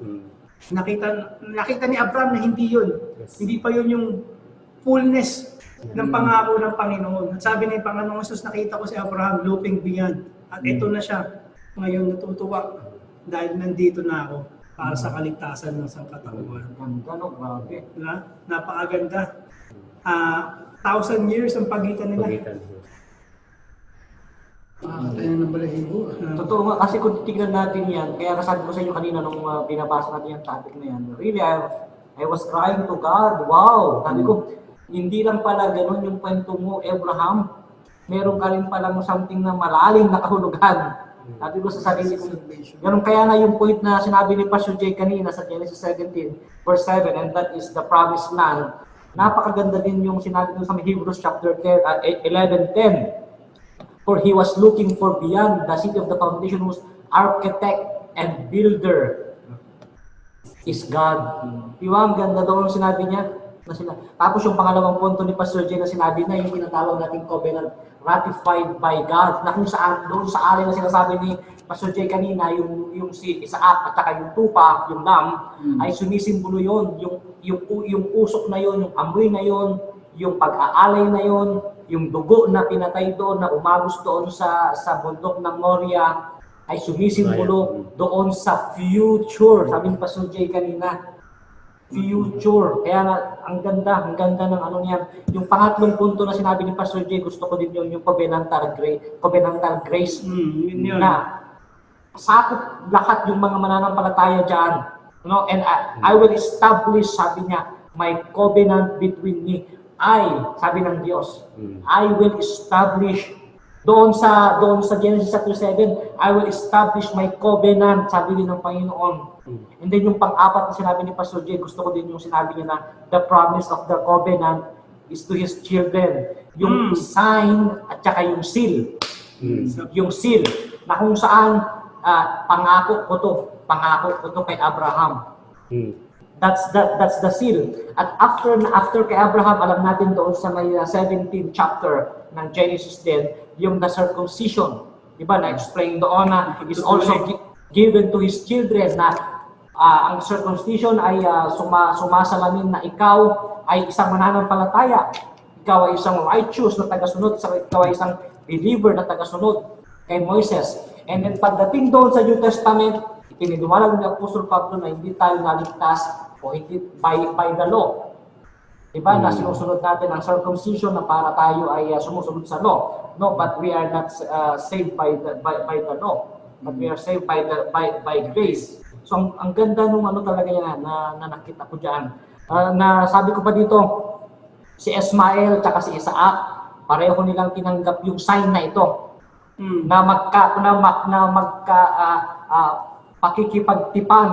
nakita ni Abraham na hindi yun. Hindi pa yun yung fullness ng pangako ng Panginoon. At sabi ng Panginoon Jesus, nakita ko si Abraham looking beyond. At ito na siya. Ngayon natutuwa dahil nandito na ako para sa kaligtasan ng sangkatauhan. Ganda, no? Grabe. Diba? Napakaganda. 1,000 years ang pagitan nila. Tayo na ng balahibo. Totoo nga, kasi kung titignan natin yan, kaya nasabi ko sa inyo kanina nung binabasa natin yung topic na yan, really, I was crying to God, wow! Sabi ko, hindi lang pala ganun yung kwento mo, Abraham, meron ka rin palang something na malalim na kahulugan. Sabi ko sa sarili ko, ganun kaya nga yung point na sinabi ni Pastor Jay kanina sa Genesis 17, verse 7, and that is the promised land. Napakaganda din yung sinabi ko sa Hebrews chapter 11:10. For he was looking for beyond the city of the foundation, whose architect and builder is God. Diba, ang ganda doon sinabi niya. Tapos yung pangalawang punto ni Pastor Jay na sinabi na yung tinatawag nating covenant ratified by God, na kung saan doon sa alin na sinasabi ni Pastor Jay kanina, yung si Isaac at saka yung tupa, yung lamb, ay sumisimbolo yun, yung usok na yun, yung amoy na yun, yung pag-aalay na yun, yung dugo na pinatay doon, na umagos doon sa bundok ng Moria, ay sumisimbolo doon sa future. Sabi ni Pastor Jay kanina, future. Kaya nga, ang ganda ng ano niyan. Yung pangatlong punto na sinabi ni Pastor Jay, gusto ko din yung covenantal grace Yun. na sakop lahat yung mga mananampalataya dyan No, and I will establish, sabi niya, my covenant between me. Sabi ng Diyos, I will establish doon sa Genesis chapter 7, I will establish my covenant, sabi din ng Panginoon. And then yung pang-apat na sinabi ni Pastor Jay, gusto ko din yung sinabi niya na the promise of the covenant is to His children. Yung sign at saka yung seal. Yung seal na kung saan pangako ko to kay Abraham. That's the seal. At after kay Abraham, alam natin doon sa may 17th chapter ng Genesis din, yung the circumcision. Diba? Na-explain doon na is also given to his children na ang circumcision ay sumasalamin na ikaw ay isang mananampalataya. Ikaw ay isang righteous na tagasunod, ikaw ay isang believer na tagasunod kay Moises. And then pagdating doon sa New Testament, ipiniduwalag ni Apostol Pablo na hindi tayo naligtas o hindi by the law. Diba? Na sinusunod natin ang circumcision na para tayo ay sumusunod sa law. No, but we are not saved by the law. But we are saved by grace. So ang ganda nung ano talaga yan na nakita ko diyan. Na sabi ko pa dito, si Ismael at si Isaac, pareho nilang tinanggap yung sign na ito. Na pakikipagtipan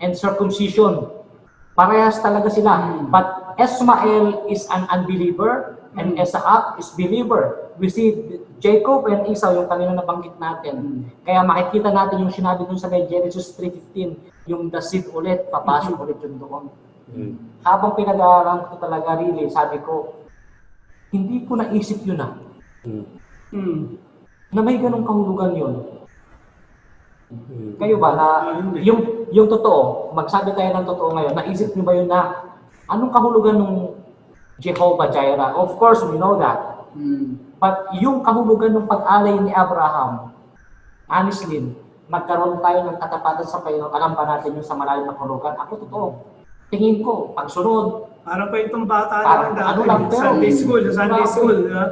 and circumcision. Parehas talaga sila. But Ismael is an unbeliever and Isaac is believer. We see Jacob and Esau, yung kanina nabanggit natin. Kaya makikita natin yung sinabi dun sa Genesis 3:15, yung the seed ulit, papasok ulit yun doon. Habang pinag-aaral ko talaga really, sabi ko, hindi ko naisip yun na may ganong kahulugan yun. Kayo ba na yung totoo, magsabi tayo ng totoo ngayon, naisip niyo ba yun na anong kahulugan ng Jehovah Jireh? Of course, we know that. But yung kahulugan ng pag-alay ni Abraham, honestly, magkaroon tayo ng katapatan sa Panginoon, alam ba natin yung sa malalim na kahulugan? Ako totoo. Tingin ko, pagsunod. Parang pa itong bata Parang lang ano lang, pero- Sunday school, di ba?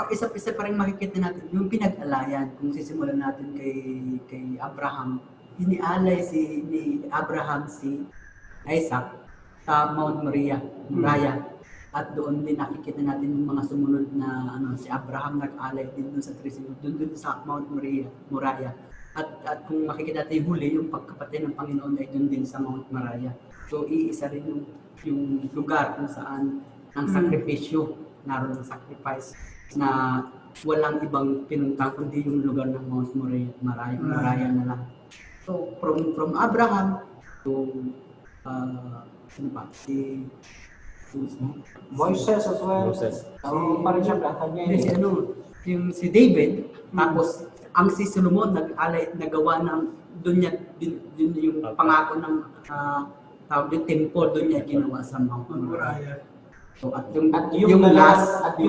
Isa pa rin makikita natin yung pinag-alayan. Kung sisimulan natin kay Abraham, inialay ni Abraham si Isaac sa Mount Moriah. At doon din nakikita natin yung mga sumunod na si Abraham nag-alay din doon sa doon sa Mount Moriah. At kung makikita natin yung huli, yung pagkapatid ng Panginoon ay doon din sa Mount Moriah. So iisa rin yung lugar kung saan ang sakripisyo, naroon ang sacrifice na walang ibang pinunta kundi yung lugar ng Mount Moriah na lang. So from Abraham to sino pa? Si Moises as well. Moses. Parang siya, kanya si David, tapos ang si Solomon nagawa ng doon yung pangako ng tawag yung temple doon niya ginawa sa Mount Moriah. So at yung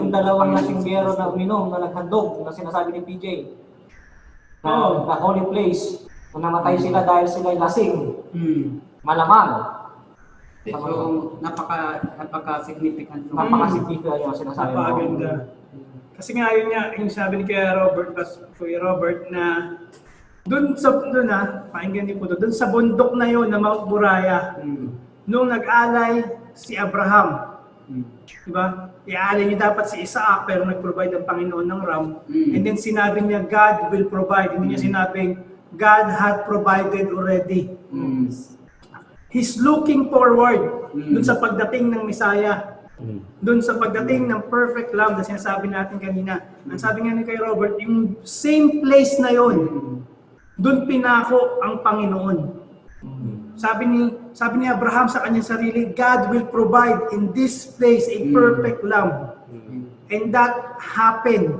dalawang lasinggero na uminom na naghandog na sinasabi ni PJ. Na the holy place. Na namatay sila dahil sila lasing. Malamang. So napaka-significant. Napaka-significant yung sinasabi mo. Napakaganda. Kasi nga yun nga, yung sabi ni Kuya Robert na doon pakinggan niyo po doon sa bundok na yun na Mount Moriah, nung nag-alay si Abraham, diba? I-alay niya dapat si Isaac pero nag-provide ang Panginoon ng ram. And then sinabi niya, God will provide. Hindi niya sinabing, God had provided already. He's looking forward dun sa pagdating ng Messiah. Dun sa pagdating ng perfect lamb na sinasabi natin kanina. Ang sabi nga ni kay Robert, yung same place na yon, dun pinako ang Panginoon. Sabi ni Abraham sa kanyang sarili, God will provide in this place a perfect lamb. And that happened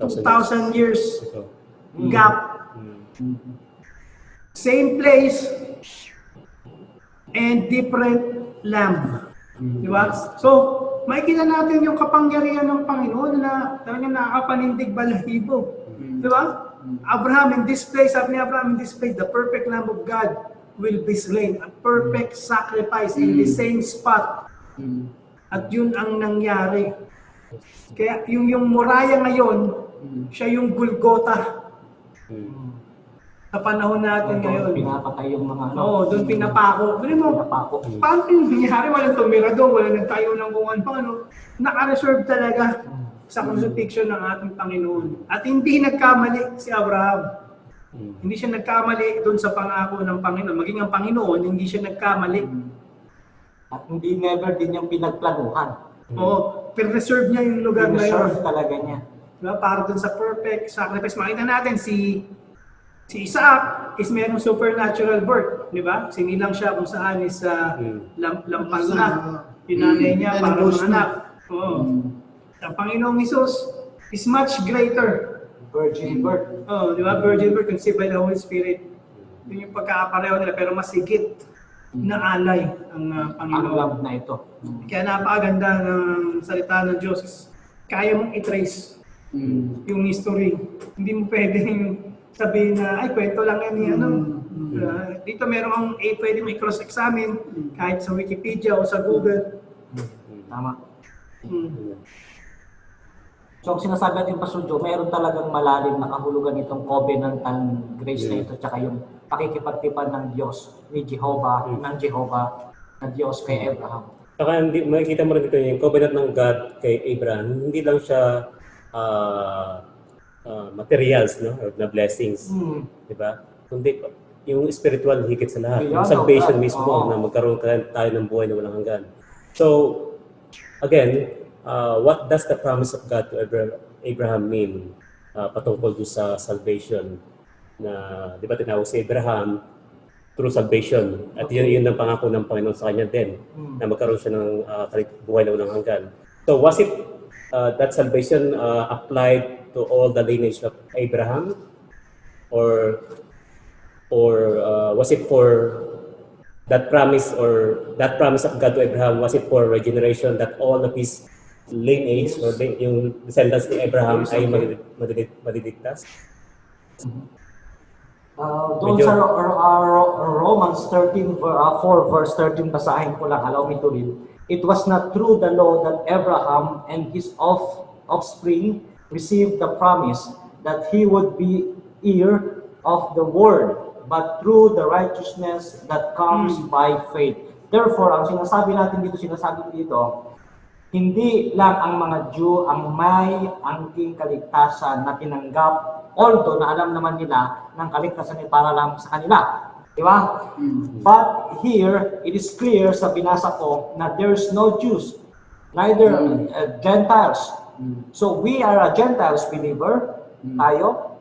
2,000 years gap. Same place and different lamb. Di ba? So, makikita natin yung kapangyarihan ng Panginoon na talagang nakakapanindig balahibo. Di ba? Abraham in this place, sabi ni Abraham in this place, the perfect lamb of God will be slain. A perfect sacrifice in the same spot. At yun ang nangyari. Kaya yung Moriah ngayon, siya yung Golgotha. Sa panahon natin ngayon. Pinapatay yung mga ano. Oo, doon pinapako. Bili mo, Pinapako. paano yung nangyari? Walang tumira doon, walang nagtayo ng kung ano. Naka-reserve talaga sa crucifixion ng ating Panginoon. At hindi nagkamali si Abraham. Hindi siya nagkamali doon sa pangako ng Panginoon. Maging ang Panginoon, hindi siya nagkamali. At hindi never din yung pinagplanuhan. Oo, pero-reserve niya yung lugar na yun. Reserve talaga niya. Diba? Para doon sa perfect sacrifice. Makita natin si Isaac is merong supernatural birth, di ba? Sinilang siya kung saan is lampas na. Yung nanay niya para manganak. Oo. Ang Panginoong Hesus is much greater. Virgin birth. Oh, di ba? Virgin birth conceived by the Holy Spirit. Yun yung pagkakapareho nila pero mas higit na alay ang Ang Panginoon. love na ito. Kaya napakaganda ng salita ng Diyos. Kaya mong i-trace yung history. Hindi mo pwedeng sabihin na, ay, kwento lang yan ni ano. Dito meron kang pwede mo i-cross-examine kahit sa Wikipedia o sa Google. Tama. Mm. So ang sinasabi natin Pastor Joe, mayroon talagang malalim na kahulugan itong covenantal grace na ito, tsaka yung pakikipagtipan ng Diyos ni Jehovah, ng Jehovah na Diyos kay Abraham. Saka makikita mo rin dito yung covenant ng God kay Abraham, hindi lang siya materials, no, or na blessings, di ba? Kundi yung spiritual higit sa lahat, yung Beyond salvation of that. mismo, Oo. na magkaroon tayo ng buhay na walang hanggan. So, again, what does the promise of God to Abraham mean patungkol doon sa salvation? Na, di ba tinawag si Abraham through salvation. At yun ang pangako ng Panginoon sa kanya din, na magkaroon siya ng buhay na walang hanggan. So was it that salvation applied to all the lineage of Abraham? Or was it for that promise, or that promise of God to Abraham, was it for regeneration, that all of his lineage or yung descendants ni Abraham ay madiligtas? Doon Medyo- sa Romans 13, 4 verse 13, basahin ko lang, allow me to read. It was not through the law that Abraham and his offspring received the promise that he would be heir of the world, but through the righteousness that comes by faith. Therefore, ang sinasabi natin dito, hindi lang ang mga Jew ang may angking kaligtasan na tinanggap, although na alam naman nila ng kaligtasan ay para lang sa kanila. Di ba? But here, it is clear sa binasa ko na there's no Jews, neither Gentiles. So we are a Gentiles believer, tayo,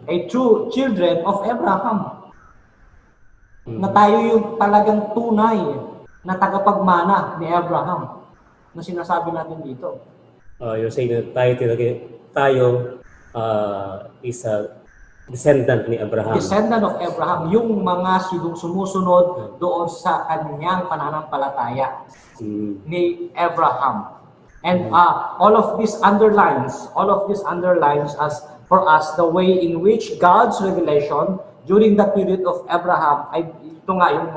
a true children of Abraham. Na tayo yung talagang tunay na tagapagmana ni Abraham na sinasabi natin dito. You're saying na tayo is a descendant ni Abraham. Descendant of Abraham, yung mga sumusunod doon sa kanyang pananampalataya ni Abraham. And all of this underlines as for us the way in which God's revelation during the period of Abraham ay ito nga yung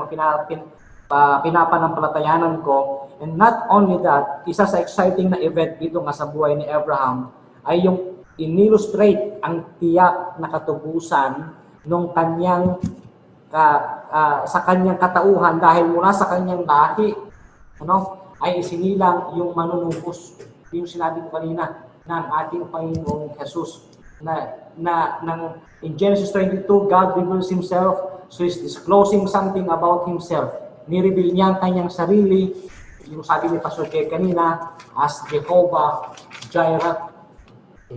pinapanampalatayanan ko. And not only that, isa sa exciting na event dito nga sa buhay ni Abraham ay yung in-illustrate ang tiyak na katubusan nung kanyang sa kanyang katauhan dahil mula sa kanyang lahi ay isinilang yung manunubos, yung sinabi ko kanina ng ating Panginoong Jesus in Genesis 22, God reveals Himself, so He's disclosing something about Himself. Nireveal niya ang kanyang sarili, yung sabi ni Pastor Jay kanina, as Jehovah Jireh,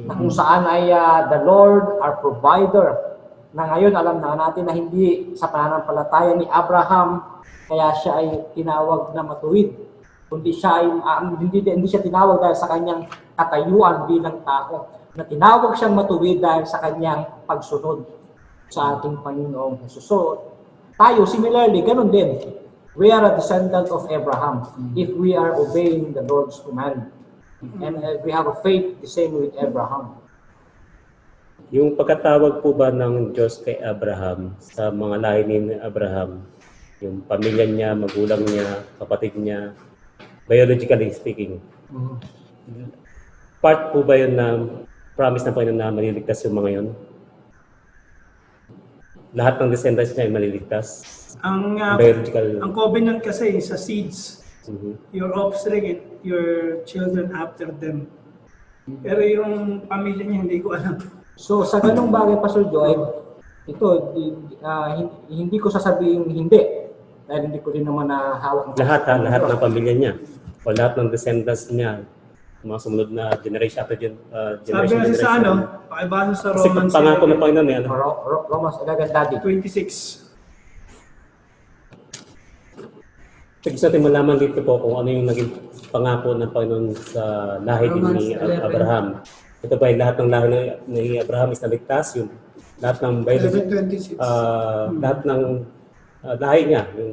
na kung saan ay the Lord our provider. Na ngayon alam na natin na hindi sa pananampalataya ni Abraham kaya siya ay tinawag na matuwid, kundi siya ay hindi siya tinawag dahil sa kanyang katayuan bilang tao, na tinawag siyang matuwid dahil sa kanyang pagsunod sa ating Panginoong Jesus. So tayo similarly ganun din, we are a descendant of Abraham if we are obeying the Lord's command. And we have a faith the same with Abraham. Yung pagkatawag po ba ng Diyos kay Abraham sa mga lahi ni Abraham, yung pamilya niya, magulang niya, kapatid niya, biologically speaking, part po ba yun na promise ng Panginoon na maliligtas yung mga yun? lahat ng descendants niya ay maliligtas. Ang Biological. covenant kasi sa seeds, Mhm. your offspring and your children after them. Pero yung pamilya niya, hindi ko alam. So sa ganung bagay, Pastor Joy, ito, hindi ko sasabihin hindi. Dahil hindi ko rin naman nahawak ng Lahat ng pamilya niya o lahat ng descendants niya, mga sumunod na generation after Sabi kasi sa pakibasa sa Kasi Romans pangako ng Panginoon yan. Romans 11, Daddy. 26. Gusto natin malaman dito po kung ano yung naging pangako ng Panginoon sa lahi din ni Romans 11. Abraham. Ito ba yung lahat ng lahi ni Abraham is naligtas? Yung lahat ng biology, 11:26. lahat ng lahi niya, yung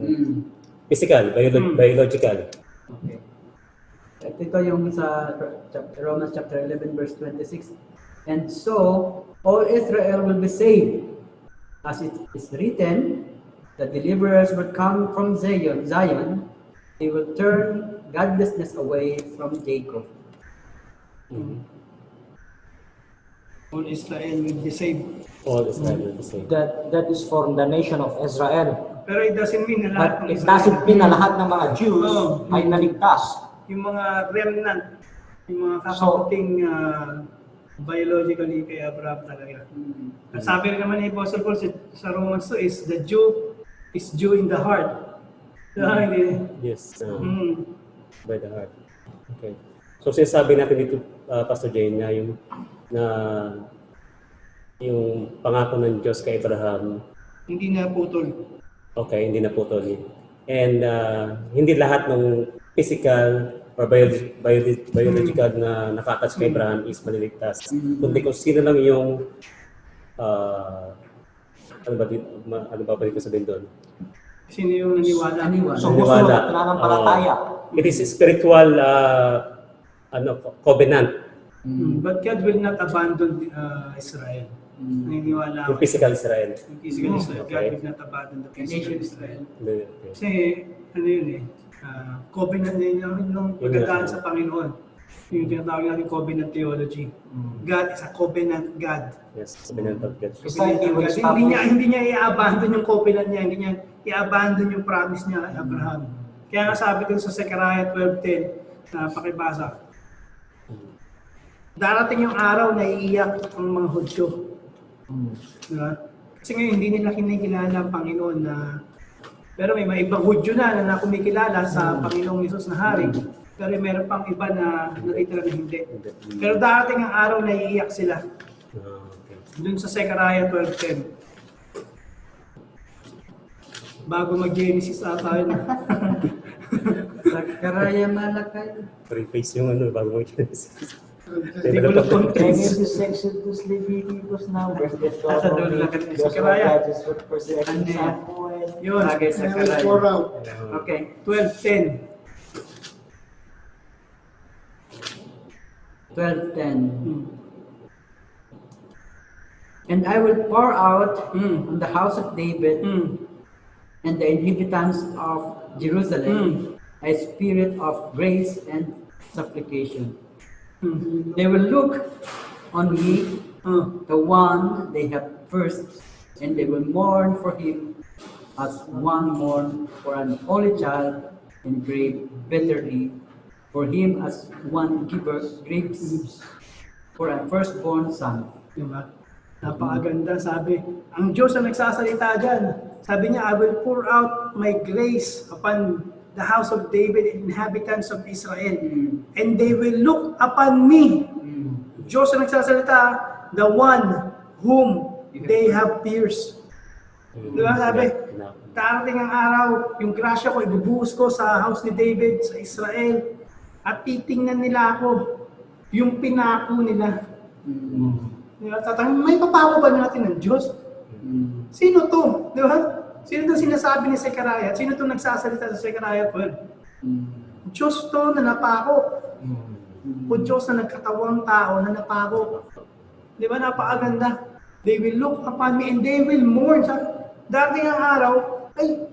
physical, biological. Okay. At ito yung sa Romans chapter 11 verse 26. And so, all Israel will be saved. As it is written, the deliverers will come from Zion. They will turn godlessness away from Jacob. All Israel will be saved. All Israel will be saved. That is for the nation of Israel. Pero it doesn't mean na lahat But ng it doesn't mean na lahat ng mga Jews Oo. ay naligtas. Yung mga remnant, yung mga kakaputing biologically kay Abraham talaga. At sabi rin naman ni Apostle Paul sa Romans 2 is the Jew is Jew in the heart. Hindi. Yes, Mm. by the heart. Okay. So sinasabi natin dito, Pastor Jay, na yung pangako ng Diyos kay Abraham, Hindi na putol. okay, hindi naputol yun. And hindi lahat ng physical or biological na nakatouch kay Abraham is maliligtas. Kundi kung sino lang yung ano ba pwede ko sabihin doon? Sino yung naniwala? So Naniwala. gusto na pananampalataya. It is a spiritual covenant, But God will not abandon Israel. Naniniwala yung ako. physical Israel. Yung physical Israel. God Okay. will not abandon the physical Israel. Okay. Kasi, ano yun covenant din yung pagkadaan sa Panginoon. Yung tinatawag natin covenant theology. God is a covenant God. Yes, covenant of God. Covenant God. Hindi niya i-abandon yung covenant niya, hindi niya i-abandon yung promise niya kay Abraham. Kaya nga sabi ko sa Zechariah 12:10 na pakibasa, darating yung araw na iiyak ang mga Hudyo. Diba? Kasi ngayon hindi nila kinikilala ang Panginoon na pero may ibang Hudyo na kumikilala sa Panginoong Hesus na hari. Pero meron pang iba na natitira na hindi. Pero darating ang araw na iiyak sila. Okay. Doon sa Zechariah 12:10. Bago mag-Genesis tayo na. Sakaraya Malakay. Replace yung bago mag-Genesis. Hindi ko lang context. Genesis, Exodus, Leviticus, Numbers, Nasa doon lang kasi si Karaya. Yun. Bagay sa Karaya. Pour out. Okay. 12:10. 12:10. And I will pour out on the house of David and the inhabitants of Jerusalem a spirit of grace and supplication. They will look on me, the one they have first, and they will mourn for him as one mourn for an only child, and grieve bitterly for him as one grieves for a firstborn son. Diba? Napakaganda, sabi. Ang Diyos ang nagsasalita dyan. Sabi niya, I will pour out my grace upon the house of David and inhabitants of Israel. And they will look upon me. Diyos ang nagsasalita, the one whom they have pierced. Diba sabi? Darating ang araw, yung grasya ko, ibubuhos ko sa house ni David, sa Israel. At titingnan nila ako, yung pinako nila. Diba? Tatanungin, may papako ba natin ng Diyos? Sino to? Di ba? Sino itong sinasabi ni Zechariah? Sino itong nagsasalita sa Zechariah 12? Diyos to na napako. O Diyos na nagkatawang tao na napako. Di ba? Napakaganda. They will look upon me and they will mourn. Dating ang araw, ay,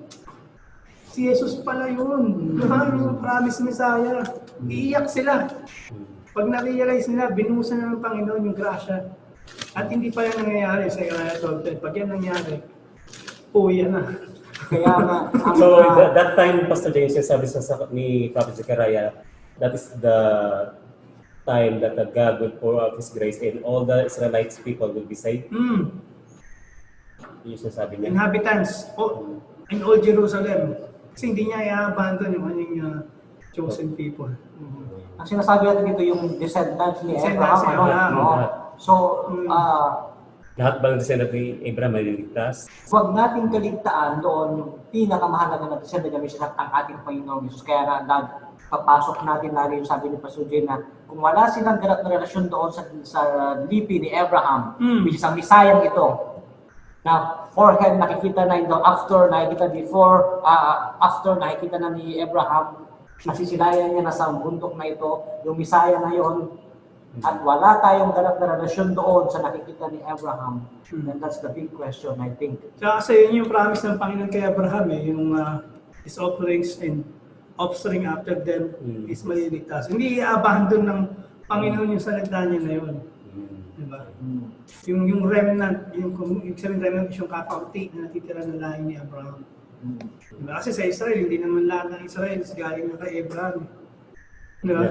si Jesus pala yun. Di ba? Yung promise Messiah. Iiyak sila. Pag na-realize nila, binusan na ng Panginoon yung grasya. At hindi pa yan nangyayari sa Zechariah 12:10. Pag yan nangyari, Uwi na. Kaya nga, ang So that time, Pastor James, sabi ni Prophet Zechariah, that is the time that God will pour out His grace and all the Israelites people will be saved. Yun yung sabi niya. Inhabitants in all Jerusalem. Kasi hindi niya i-abandon yung kanyang chosen people. ang sinasabi natin dito yung descendants ni Descendants Abraham. ni Abraham. No? So, Lahat ba ng descendant ni Abraham ay liligtas? huwag nating kaligtaan doon yung pinakamahalaga na descendant niya, siya ang ating Panginoong Jesus. Kaya nga, papasok natin lagi yung sabi ni Pastor Jay na kung wala silang ganap na relasyon doon sa lipi ni Abraham, which is ang Misayang ito, na forehead nakikita na ito after nakikita before, after nakikita na ni Abraham, nasisilayan niya na sa bundok na ito, yung Misaya na yon, at wala tayong ganap na relasyon doon sa nakikita ni Abraham, then that's the big question, I think. Tsaka kasi yun yung promise ng Panginoon kay Abraham yung his offerings and offspring after them is maliligtas. Hindi i-abandon ng Panginoon yung salita niya na yun. Diba? Yung remnant, yung sabihin remnant is yung kakaunti na natitira ng lahi ni Abraham. Diba? Kasi sa Israel, hindi naman lahat ng Israel is galing na kay Abraham. Diba?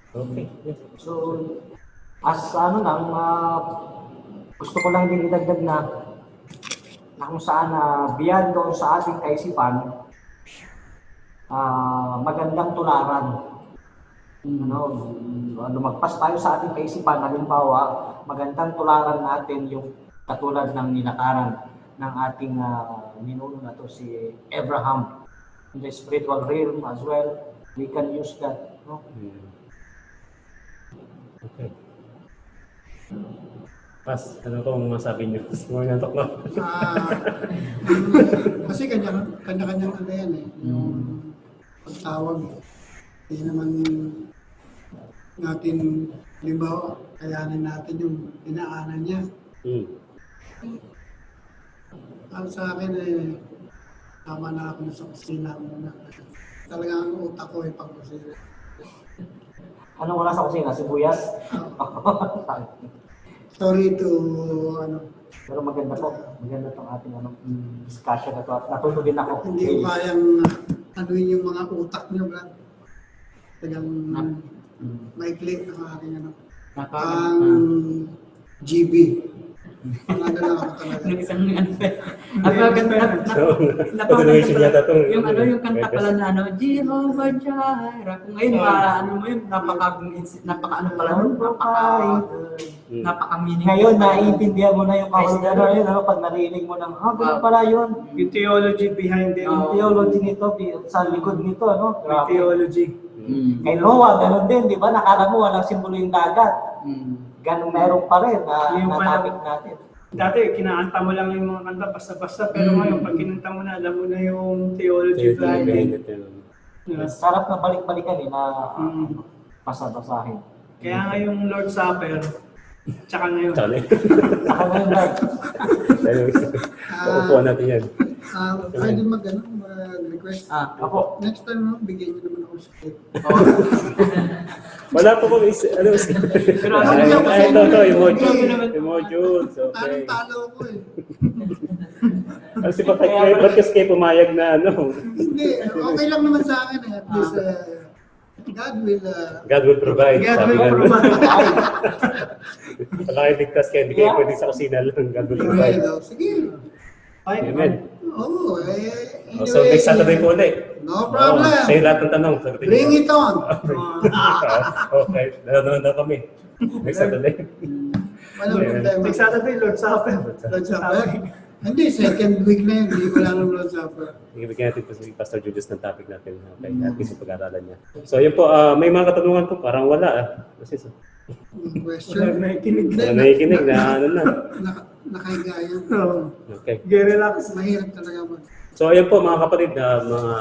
Okay. So, as gusto ko lang din idagdag na kung saan beyond doon sa ating kaisipan, magandang tularan. Lumagpas tayo sa ating kaisipan, halimbawa, magandang tularan natin yung katulad ng nilakaran ng ating ninuno na to si Abraham. In the spiritual realm as well, we can use that. No? Okay. Pas, ano kung masabi niyo? Gusto mo nantok na? Kasi kanya-kanyang ano yan yung pagtawag. Hindi naman natin, halimbawa, kayanin natin yung dinaanan niya. Sa akin tama na ako sa kusina muna. Talagang ang utak ko ay pang-kusina. Anong wala sa kusina? Sibuyas? Sorry to, Pero maganda po. Maganda itong ating discussion na ito. At natuto din ako. hindi ko kayang anuin yung mga utak niyo, Brad. Talagang maikli ang aking ang GB. Pangadala ako talaga. Nung isang Continuation yata itong... yung kanta pala na Jehovah Jireh. Kung ngayon, napaka pala nun, napaka-meaning. Ngayon, naiintindihan mo na yung kahulugan yun. Pag narinig mo ng, ganun pala yun. Yung theology behind it. Yung theology nito, sa likod nito, Yung Grabe. theology. Kay Noah, ganun din, di ba? Nakala mo, walang simbolo yung dagat. Ganun meron pa rin Yung na pala- topic natin. Dati, kinaanta mo lang yung mga kanta basta-basta, pero ngayon, pag kinanta mo na, alam mo na yung theology behind it. Diba? Sarap na balik-balikan na basa-basahin. Kaya nga yung Lord's Supper, tsaka ngayon. Tsaka Saka ngayon, Lord, uupuan natin yan. Pwede mag-request. ako, Next time, bigyan niyo naman ako script. Wala pa kong Pero ano yung ito, pasensya? emotions. Okay. Talo ko eh. Kasi ba't kasi kayo pumayag na Hindi, okay lang naman sa akin eh. At least, God will provide. God Sabi will nga. provide. Wala kayo ligtas kaya hindi kayo pwede sa kusina lang. God will provide. Sige. Amen. Oo, So next Saturday po ulit. No problem. Sa'yo lahat ng tanong. Sagutin niyo. Bring it on. Okay, nanonood na kami. Next Saturday. Walang problema. Next Saturday, Lord's Supper. Lord's Supper? Hindi, second week na yun. Hindi ko lang ng Lord's Supper. Bigyan natin po si Pastor Julius ng topic natin. Okay, at least yung pag-aaralan niya. So yun po, may mga katanungan po, parang wala. Kasi Question. Nakikinig. nakikinig na ano na. Nakahiga yan. Okay. Relax. Mahirap talaga mag... So ayan po mga kapatid, mga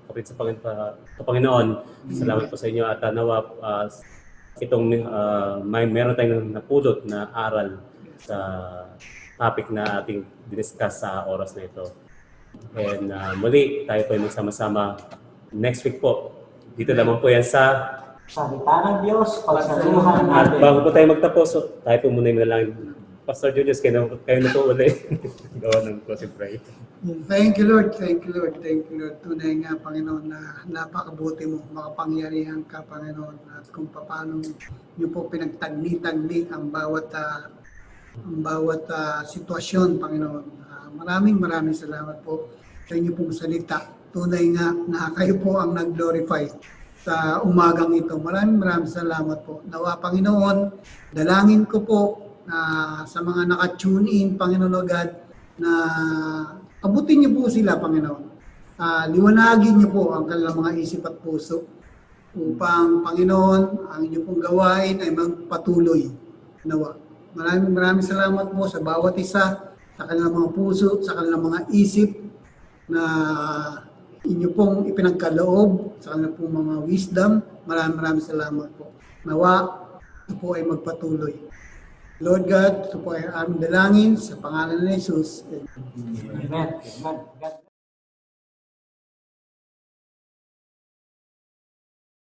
kapatid sa Panginoon, salamat po sa inyo at nawa itong meron tayong napulot na aral sa topic na ating diniscuss sa oras na ito. And muli, tayo po ay magsama-sama next week po. Dito naman po yan sa salita ng Diyos, pagsaluhan at natin. bago po tayo magtapos, tayo po muna yung lang Pastor Julius, kayo na po ulit. Gawa ng closing prayer. Thank you, Lord. Thank you, Lord. Thank you, Lord. Tunay nga, Panginoon, na napakabuti mo, makapangyarihan ka, Panginoon, at kung paano niyo po pinagtagni-tagni ang bawat sitwasyon, Panginoon. Maraming salamat po sa inyo pong salita. Tunay nga na kayo po ang nag-glorify sa umagang ito. Maraming salamat po. Nawa, Panginoon, dalangin ko po sa mga naka-tune in, Panginoon God, na abutin niyo po sila, Panginoon. Liwanagin niyo po ang kanilang mga isip at puso upang, Panginoon, ang inyong pong gawain ay magpatuloy. Nawa. Maraming salamat po sa bawat isa, sa kanilang mga puso, sa kanilang mga isip na inyo pong ipinagkaloob, sa kanilang pong mga wisdom. Maraming salamat po. Nawa, ito po ay magpatuloy. Lord God, ito po ay aming dalangin sa pangalan ni Jesus. Amen. Amen. God